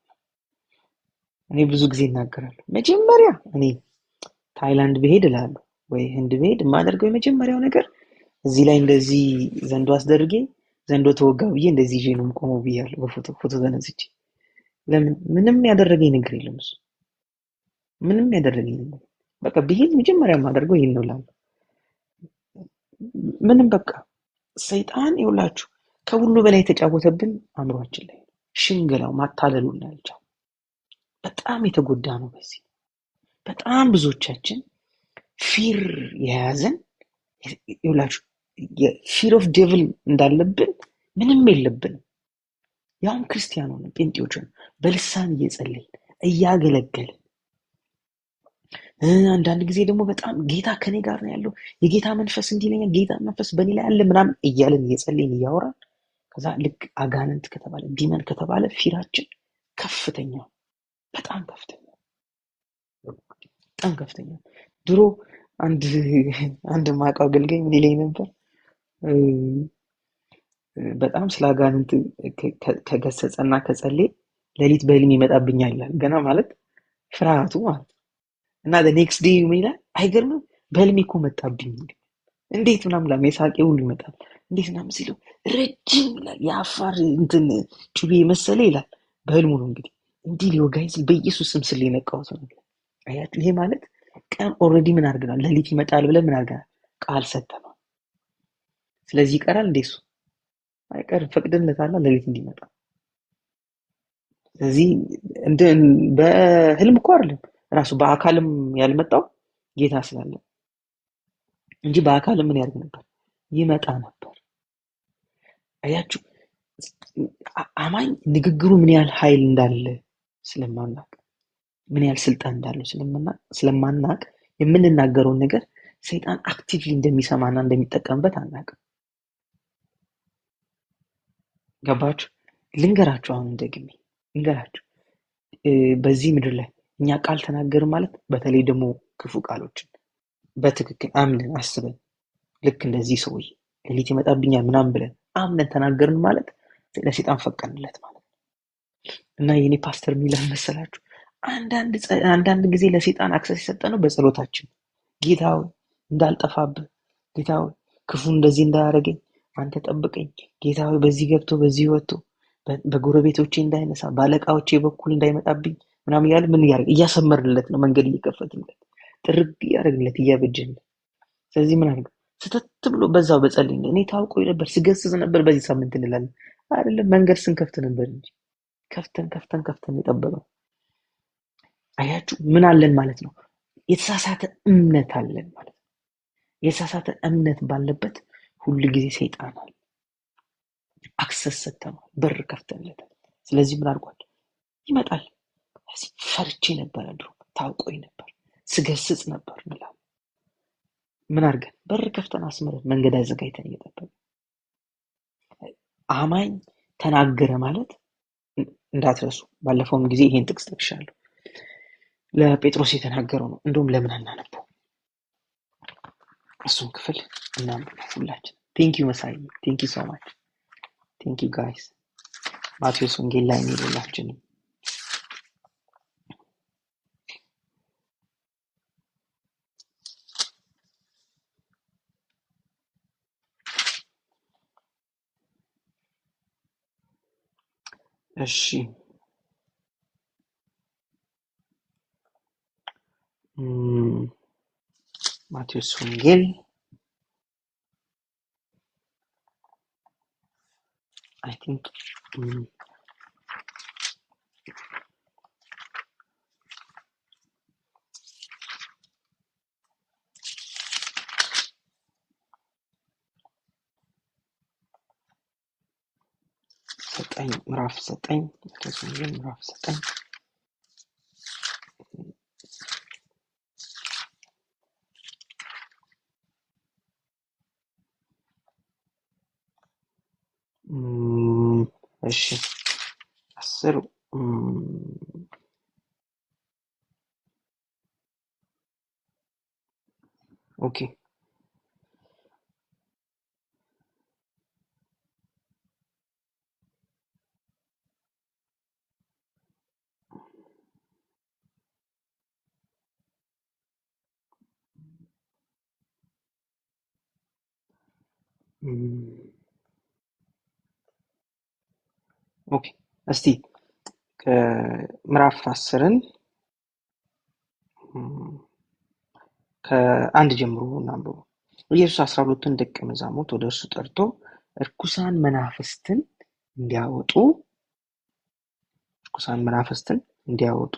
እኔ ብዙ ጊዜ እናገራለሁ። መጀመሪያ እኔ ታይላንድ ብሄድ እላለሁ ወይ ህንድ ብሄድ የማደርገው የመጀመሪያው ነገር እዚህ ላይ እንደዚህ ዘንዶ አስደርጌ ዘንዶ ተወጋ ብዬ እንደዚህ ይዤ ነው የምቆመው ብያለሁ። በፎቶ ተነስቼ። ለምን? ምንም ያደረገኝ ነገር የለም እሱ፣ ምንም ያደረገኝ ነገር በቃ ብሄድ መጀመሪያ የማደርገው ይሄን ነው እላለሁ። ምንም በቃ ሰይጣን ይውላችሁ ከሁሉ በላይ የተጫወተብን አእምሯችን ላይ ሽንገላው ማታለሉን ያልቻው በጣም የተጎዳ ነው። በዚህ በጣም ብዙዎቻችን ፊር የያዘን ይውላችሁ የፊር ኦፍ ዴቪል እንዳለብን ምንም የለብንም። ያውም ክርስቲያን ሆነን ጴንጤዎች ሆነን በልሳን እየጸለይን እያገለገልን አንዳንድ ጊዜ ደግሞ በጣም ጌታ ከኔ ጋር ነው ያለው፣ የጌታ መንፈስ እንዲለኛል፣ ጌታ መንፈስ በእኔ ላይ አለ ምናምን እያለን እየጸለይን እያወራን ከዛ ልክ አጋንንት ከተባለ ዲመን ከተባለ ፊራችን ከፍተኛ፣ በጣም ከፍተኛ፣ በጣም ከፍተኛ። ድሮ አንድ ማውቀው አገልጋይ ምን ይለኝ ነበር? በጣም ስለ አጋንንት ከገሰጸና ከጸለየ ሌሊት በህልም ይመጣብኛል ይላል። ገና ማለት ፍርሃቱ ማለት ነው። እና ኔክስት ዴይ ምን ይላል? አይገርምም? በህልሜ እኮ መጣብኝ። እንዴት ምናምን ላም የሳቄ ሁሉ ይመጣል። እንዴት ምናምን ሲለው ረጅም ይላል፣ የአፋር እንትን ጩቤ መሰለ ይላል። በህልሙ ነው እንግዲህ እንዲህ ሊወጋኝ ሲል በኢየሱስ ስም ስል የነቃሁት ነው። አያችሁ? ይሄ ማለት ቀን ኦልሬዲ ምን አድርገናል? ሌሊት ይመጣል ብለን ምን አድርገናል? ቃል ሰጥተናል። ስለዚህ ይቀራል እንዴ? እሱ አይቀርም፣ ፈቅደንለታል ሌሊት እንዲመጣ። ስለዚህ እንደ በህልም እኮ አይደለም ራሱ በአካልም ያልመጣው ጌታ ስላለ እንጂ በአካልም ምን ያደርግ ነበር? ይመጣ ነበር። አያችሁ፣ አማኝ ንግግሩ ምን ያህል ኃይል እንዳለ ስለማናቅ፣ ምን ያህል ስልጣን እንዳለው ስለማናቅ የምንናገረውን ነገር ሰይጣን አክቲቭሊ እንደሚሰማና እንደሚጠቀምበት አናቅም። ገባችሁ? ልንገራችሁ፣ አሁን ደግሜ ልንገራችሁ፣ በዚህ ምድር ላይ እኛ ቃል ተናገርን ማለት በተለይ ደግሞ ክፉ ቃሎችን በትክክል አምነን አስበን ልክ እንደዚህ ሰውዬ ሌሊት ይመጣብኛል ምናምን ብለን አምነን ተናገርን ማለት ለሰይጣን ፈቀድለት ማለት ነው። እና የኔ ፓስተር የሚለን መሰላችሁ አንዳንድ ጊዜ ለሰይጣን አክሰስ የሰጠነው በጸሎታችን ጌታ ሆይ እንዳልጠፋብህ፣ ጌታ ሆይ ክፉ እንደዚህ እንዳያደርገኝ አንተ ጠብቀኝ፣ ጌታ ሆይ በዚህ ገብቶ በዚህ ወጥቶ በጎረቤቶቼ እንዳይነሳ በአለቃዎቼ በኩል እንዳይመጣብኝ ምናምን እያለ ምን እያደረግ እያሰመርንለት ነው፣ መንገድ እየከፈትንለት ጥርግ እያደረግንለት እያበጀንለት። ስለዚህ ምን አድርገው ስተት ብሎ በዛው በጸልይ እኔ ታውቆ ነበር ስገስጽ ነበር በዚህ ሳምንት እንላለን አይደለም፣ መንገድ ስንከፍት ነበር እንጂ ከፍተን የጠበቀው። አያችሁ ምን አለን ማለት ነው? የተሳሳተ እምነት አለን ማለት ነው። የተሳሳተ እምነት ባለበት ሁሉ ጊዜ ሰይጣን አለ። አክሰስ ሰጥተናል፣ በር ከፍተንለታል። ስለዚህ ምን አድርጓል? ይመጣል። ስለዚህ ፈርቼ ነበር፣ ድሮ ታውቆኝ ነበር፣ ስገስጽ ነበር እንላለን። ምን አድርገን? በር ከፍተን አስመረን፣ መንገድ አዘጋጅተን እየጠበቅን። አማኝ ተናገረ ማለት እንዳትረሱ፣ ባለፈውም ጊዜ ይሄን ጥቅስ ጠቅሻለሁ፣ ለጴጥሮስ የተናገረው ነው። እንደውም ለምን አናነበው? እሱን ክፍል እናንብብ ሁላችን። ቴንክ ዩ መሳይ፣ ቴንክ ዩ ሶ ማች፣ ቴንክ ዩ ጋይስ። ማቴዎስ ወንጌል ላይ ነው ሁላችንም። እሺ ማቴዎስ ወንጌል አይ ቲንክ ምዕራፍ 9 ማቴዎስ ወንጌል ምዕራፍ 9 እሺ 10 ኦኬ ኦኬ እስቲ ምዕራፍ 10ን ከአንድ ጀምሮ እናንብቡ። ኢየሱስ 12ቱን ደቀ መዛሙርት ወደ እርሱ ጠርቶ እርኩሳን መናፍስትን እንዲያወጡ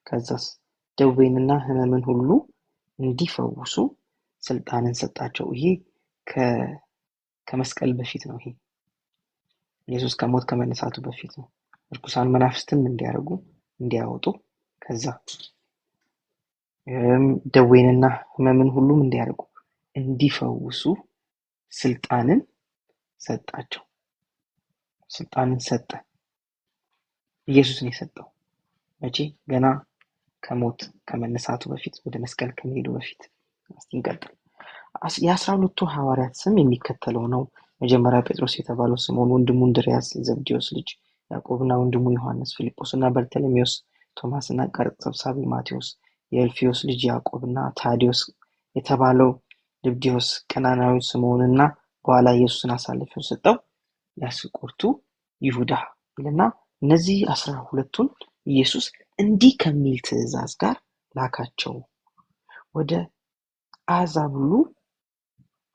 ከዛስ ደዌንና ሕመምን ሁሉ እንዲፈውሱ ስልጣንን ሰጣቸው። ይሄ ከመስቀል በፊት ነው። ይሄ ኢየሱስ ከሞት ከመነሳቱ በፊት ነው። እርኩሳን መናፍስትን እንዲያወጡ ከዛ ደዌንና ሕመምን ሁሉም እንዲፈውሱ ስልጣንን ሰጣቸው። ስልጣንን ሰጠ። ኢየሱስ ነው የሰጠው። መቼ? ገና ከሞት ከመነሳቱ በፊት፣ ወደ መስቀል ከመሄዱ በፊት። እስቲ እንቀጥል። የ12ቱ ሐዋርያት ስም የሚከተለው ነው። መጀመሪያ ጴጥሮስ የተባለው ስምዖን፣ ወንድሙ እንድርያስ፣ የዘብዴዎስ ልጅ ያዕቆብና ወንድሙ ዮሐንስ፣ ፊልጶስና በርተሎሜዎስ፣ ቶማስና ቀረጥ ሰብሳቢ ማቴዎስ፣ የእልፍዮስ ልጅ ያዕቆብና ታዲዮስ የተባለው ልብድዮስ፣ ቀናናዊ ስምዖንና በኋላ ኢየሱስን አሳልፎ ሰጠው የአስቆሮቱ ይሁዳ ይልና እነዚህ 12ቱን ኢየሱስ እንዲህ ከሚል ትእዛዝ ጋር ላካቸው። ወደ አሕዛብ ሁሉ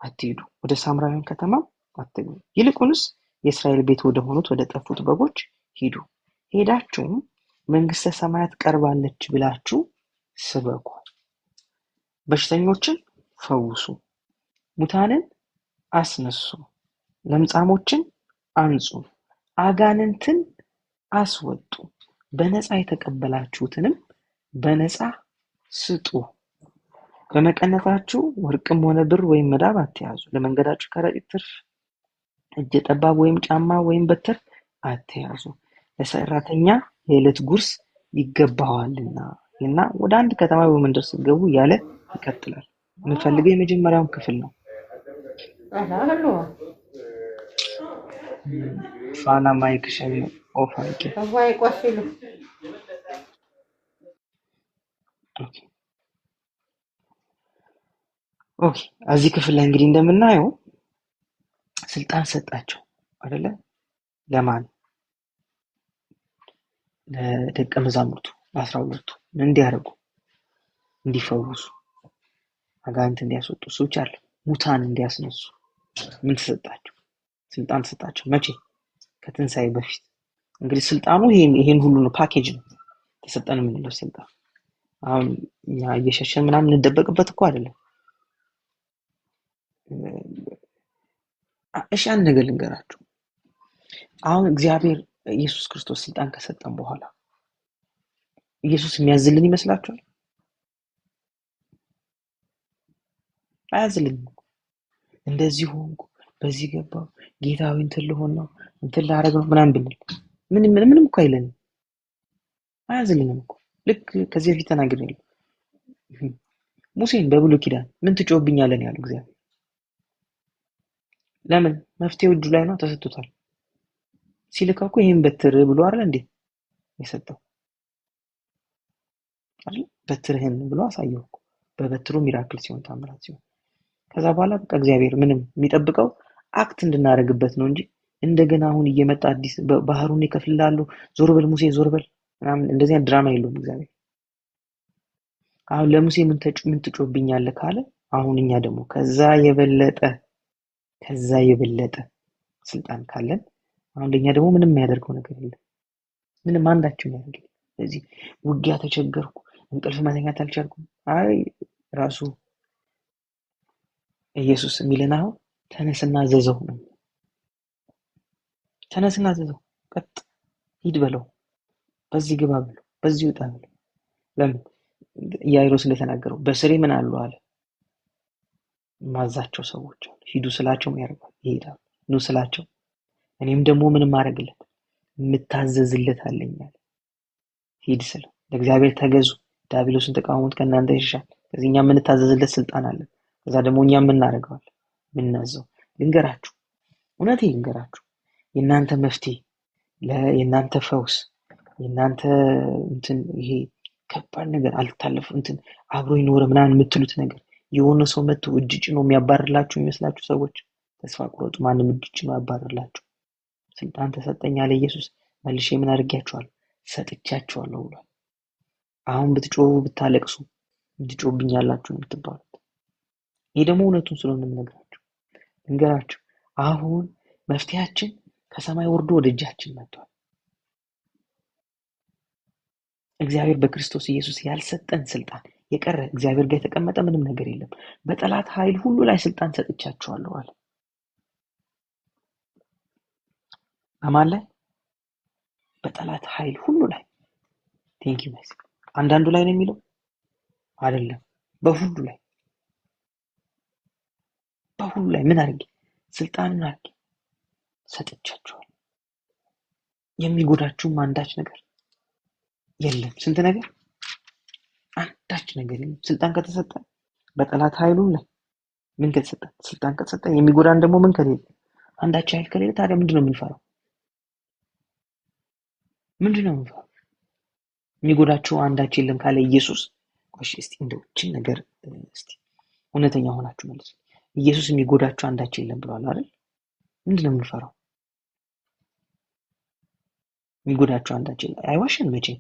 አትሂዱ፣ ወደ ሳምራውያን ከተማ አትግቡ፣ ይልቁንስ የእስራኤል ቤት ወደ ሆኑት ወደ ጠፉት በጎች ሂዱ። ሄዳችሁም መንግስተ ሰማያት ቀርባለች ብላችሁ ስበኩ፣ በሽተኞችን ፈውሱ፣ ሙታንን አስነሱ፣ ለምጻሞችን አንጹ፣ አጋንንትን አስወጡ፣ በነፃ የተቀበላችሁትንም በነፃ ስጡ። በመቀነታችሁ ወርቅም ሆነ ብር ወይም መዳብ አትያዙ። ለመንገዳችሁ ከረጢት፣ ትርፍ እጀ ጠባብ ወይም ጫማ ወይም በትር አትያዙ። ለሰራተኛ የዕለት ጉርስ ይገባዋልና እና ወደ አንድ ከተማ በመንደር ስትገቡ እያለ ይቀጥላል። የምፈልገው የመጀመሪያውን ክፍል ነው። ፋና ማይክሽን ኦፍ አድርጌ። ኦኬ እዚህ ክፍል ላይ እንግዲህ እንደምናየው ስልጣን ሰጣቸው አይደለ? ለማን? ለደቀ መዛሙርቱ 12ቱ እንዲያደርጉ፣ እንዲፈውሱ፣ አጋንንት እንዲያስወጡ፣ እሱ ብቻ አይደለም ሙታን እንዲያስነሱ። ምን ተሰጣቸው? ስልጣን ተሰጣቸው። መቼ? ከትንሣኤ በፊት። እንግዲህ ስልጣኑ ይሄን ሁሉ ነው፣ ፓኬጅ ነው ተሰጠን የምንለው ስልጣን። አሁን እኛ እየሸሸን ምናምን እንደበቅበት እኮ አይደለም። እሺ አንድ ነገር ልንገራችሁ። አሁን እግዚአብሔር ኢየሱስ ክርስቶስ ስልጣን ከሰጠን በኋላ ኢየሱስ የሚያዝልን ይመስላችኋል? አያዝልንም። እንደዚህ ሆንኩ፣ በዚህ ገባው፣ ጌታዊ እንትን ልሆን ነው፣ እንትን ላደርግ ነው ምናምን ብንል ምንም እኮ አይለንም። አያዝልንም እኮ። ልክ ከዚህ በፊት ተናግሬያለሁ። ሙሴን በብሉይ ኪዳን ምን ትጮህብኛለህ ያለው እግዚአብሔር። ለምን? መፍትሄው እጁ ላይ ነው፣ ተሰጥቶታል። ሲልከው እኮ ይሄን በትር ብሎ አይደል እንዴ የሰጠው አይደል? በትርህን ብሎ አሳየው እኮ። በበትሩ ሚራክል ሲሆን፣ ታምራት ሲሆን፣ ከዛ በኋላ በቃ እግዚአብሔር ምንም የሚጠብቀው አክት እንድናደርግበት ነው እንጂ እንደገና አሁን እየመጣ አዲስ ባህሩን ይከፍላሉ፣ ዞር በል ሙሴ ዞር በል ምናምን እንደዚህ ድራማ የለውም እግዚአብሔር። አሁን ለሙሴ ምን ትጮህብኛለህ ካለ፣ አሁን እኛ ደግሞ ከዛ የበለጠ ስልጣን ካለን አሁን ለኛ ደግሞ ምንም የሚያደርገው ነገር የለም። ምንም አንዳችን ያደርግ። ስለዚህ ውጊያ ተቸገርኩ፣ እንቅልፍ መተኛት አልቻልኩም። አይ ራሱ ኢየሱስ የሚለን አሁን ተነስና ዘዘው ነው። ተነስና ዘዘው፣ ቀጥ ሂድ በለው፣ በዚህ ግባ በለው፣ በዚህ ውጣ በለው። ለምን? ኢያኢሮስ እንደተናገረው በስሬ ምን አሉ አለ፣ ማዛቸው ሰዎች አሉ። ሂዱ ስላቸው ያደርጋሉ፣ ይሄዳሉ። ኑ ስላቸው እኔም ደግሞ ምንም ማድረግለት የምታዘዝለት አለኛል። ሂድ ስለው ለእግዚአብሔር ተገዙ፣ ዲያብሎስን ተቃወሙት ከእናንተ ይሸሻል። ከዚህ እኛ የምንታዘዝለት ስልጣን አለ። ከዛ ደግሞ እኛ የምናደርገዋለን የምናዘው። ልንገራችሁ፣ እውነቴ ልንገራችሁ፣ የእናንተ መፍትሄ፣ የእናንተ ፈውስ፣ የእናንተ እንትን ይሄ ከባድ ነገር አልታለፉ እንትን አብሮ ይኖረ ምናምን የምትሉት ነገር የሆነ ሰው መጥቶ እጅ ጭኖ የሚያባርላችሁ የሚመስላችሁ ሰዎች ተስፋ ቁረጡ። ማንም እጅ ጭኖ ያባርላችሁ። ስልጣን ተሰጠኝ አለ ኢየሱስ። መልሼ ምን አድርጌያችኋለሁ? ሰጥቻችኋለሁ ብሏል። አሁን ብትጮሁ ብታለቅሱ ትጮህብኛላችሁ ነው የምትባሉት። ይሄ ደግሞ እውነቱን ስለሆነ የምነግራችሁ ልንገራችሁ። አሁን መፍትሄያችን ከሰማይ ወርዶ ወደ እጃችን መጥቷል። እግዚአብሔር በክርስቶስ ኢየሱስ ያልሰጠን ስልጣን የቀረ እግዚአብሔር ጋር የተቀመጠ ምንም ነገር የለም። በጠላት ኃይል ሁሉ ላይ ስልጣን ሰጥቻችኋለሁ አለ። በማን ላይ? በጠላት ኃይል ሁሉ ላይ። ቴንክ ዩ ጋይስ። አንዳንዱ ላይ ነው የሚለው አይደለም፣ በሁሉ ላይ። በሁሉ ላይ ምን አድርጌ? ስልጣንን አድርጌ ሰጥቻችኋለሁ። የሚጎዳችሁም አንዳች ነገር የለም። ስንት ነገር? አንዳች ነገር የለም። ስልጣን ከተሰጠ በጠላት ኃይሉ ላይ ምን ከተሰጠ? ስልጣን ከተሰጠ የሚጎዳን ደግሞ ምን ከሌለ? አንዳች ኃይል ከሌለ ታዲያ ምንድነው የምንፈራው? ምንድነው የምንፈራው? የሚጎዳችሁ አንዳች የለም ካለ ኢየሱስ። ቆይ እስቲ እንደው እቺን ነገር እስቲ እውነተኛ ሆናችሁ መልሱ። ኢየሱስ የሚጎዳችሁ አንዳች የለም ብሏል አይደል? ምንድነው የምንፈራው? የሚጎዳችሁ አንዳች የለም። አይዋሽን መቼም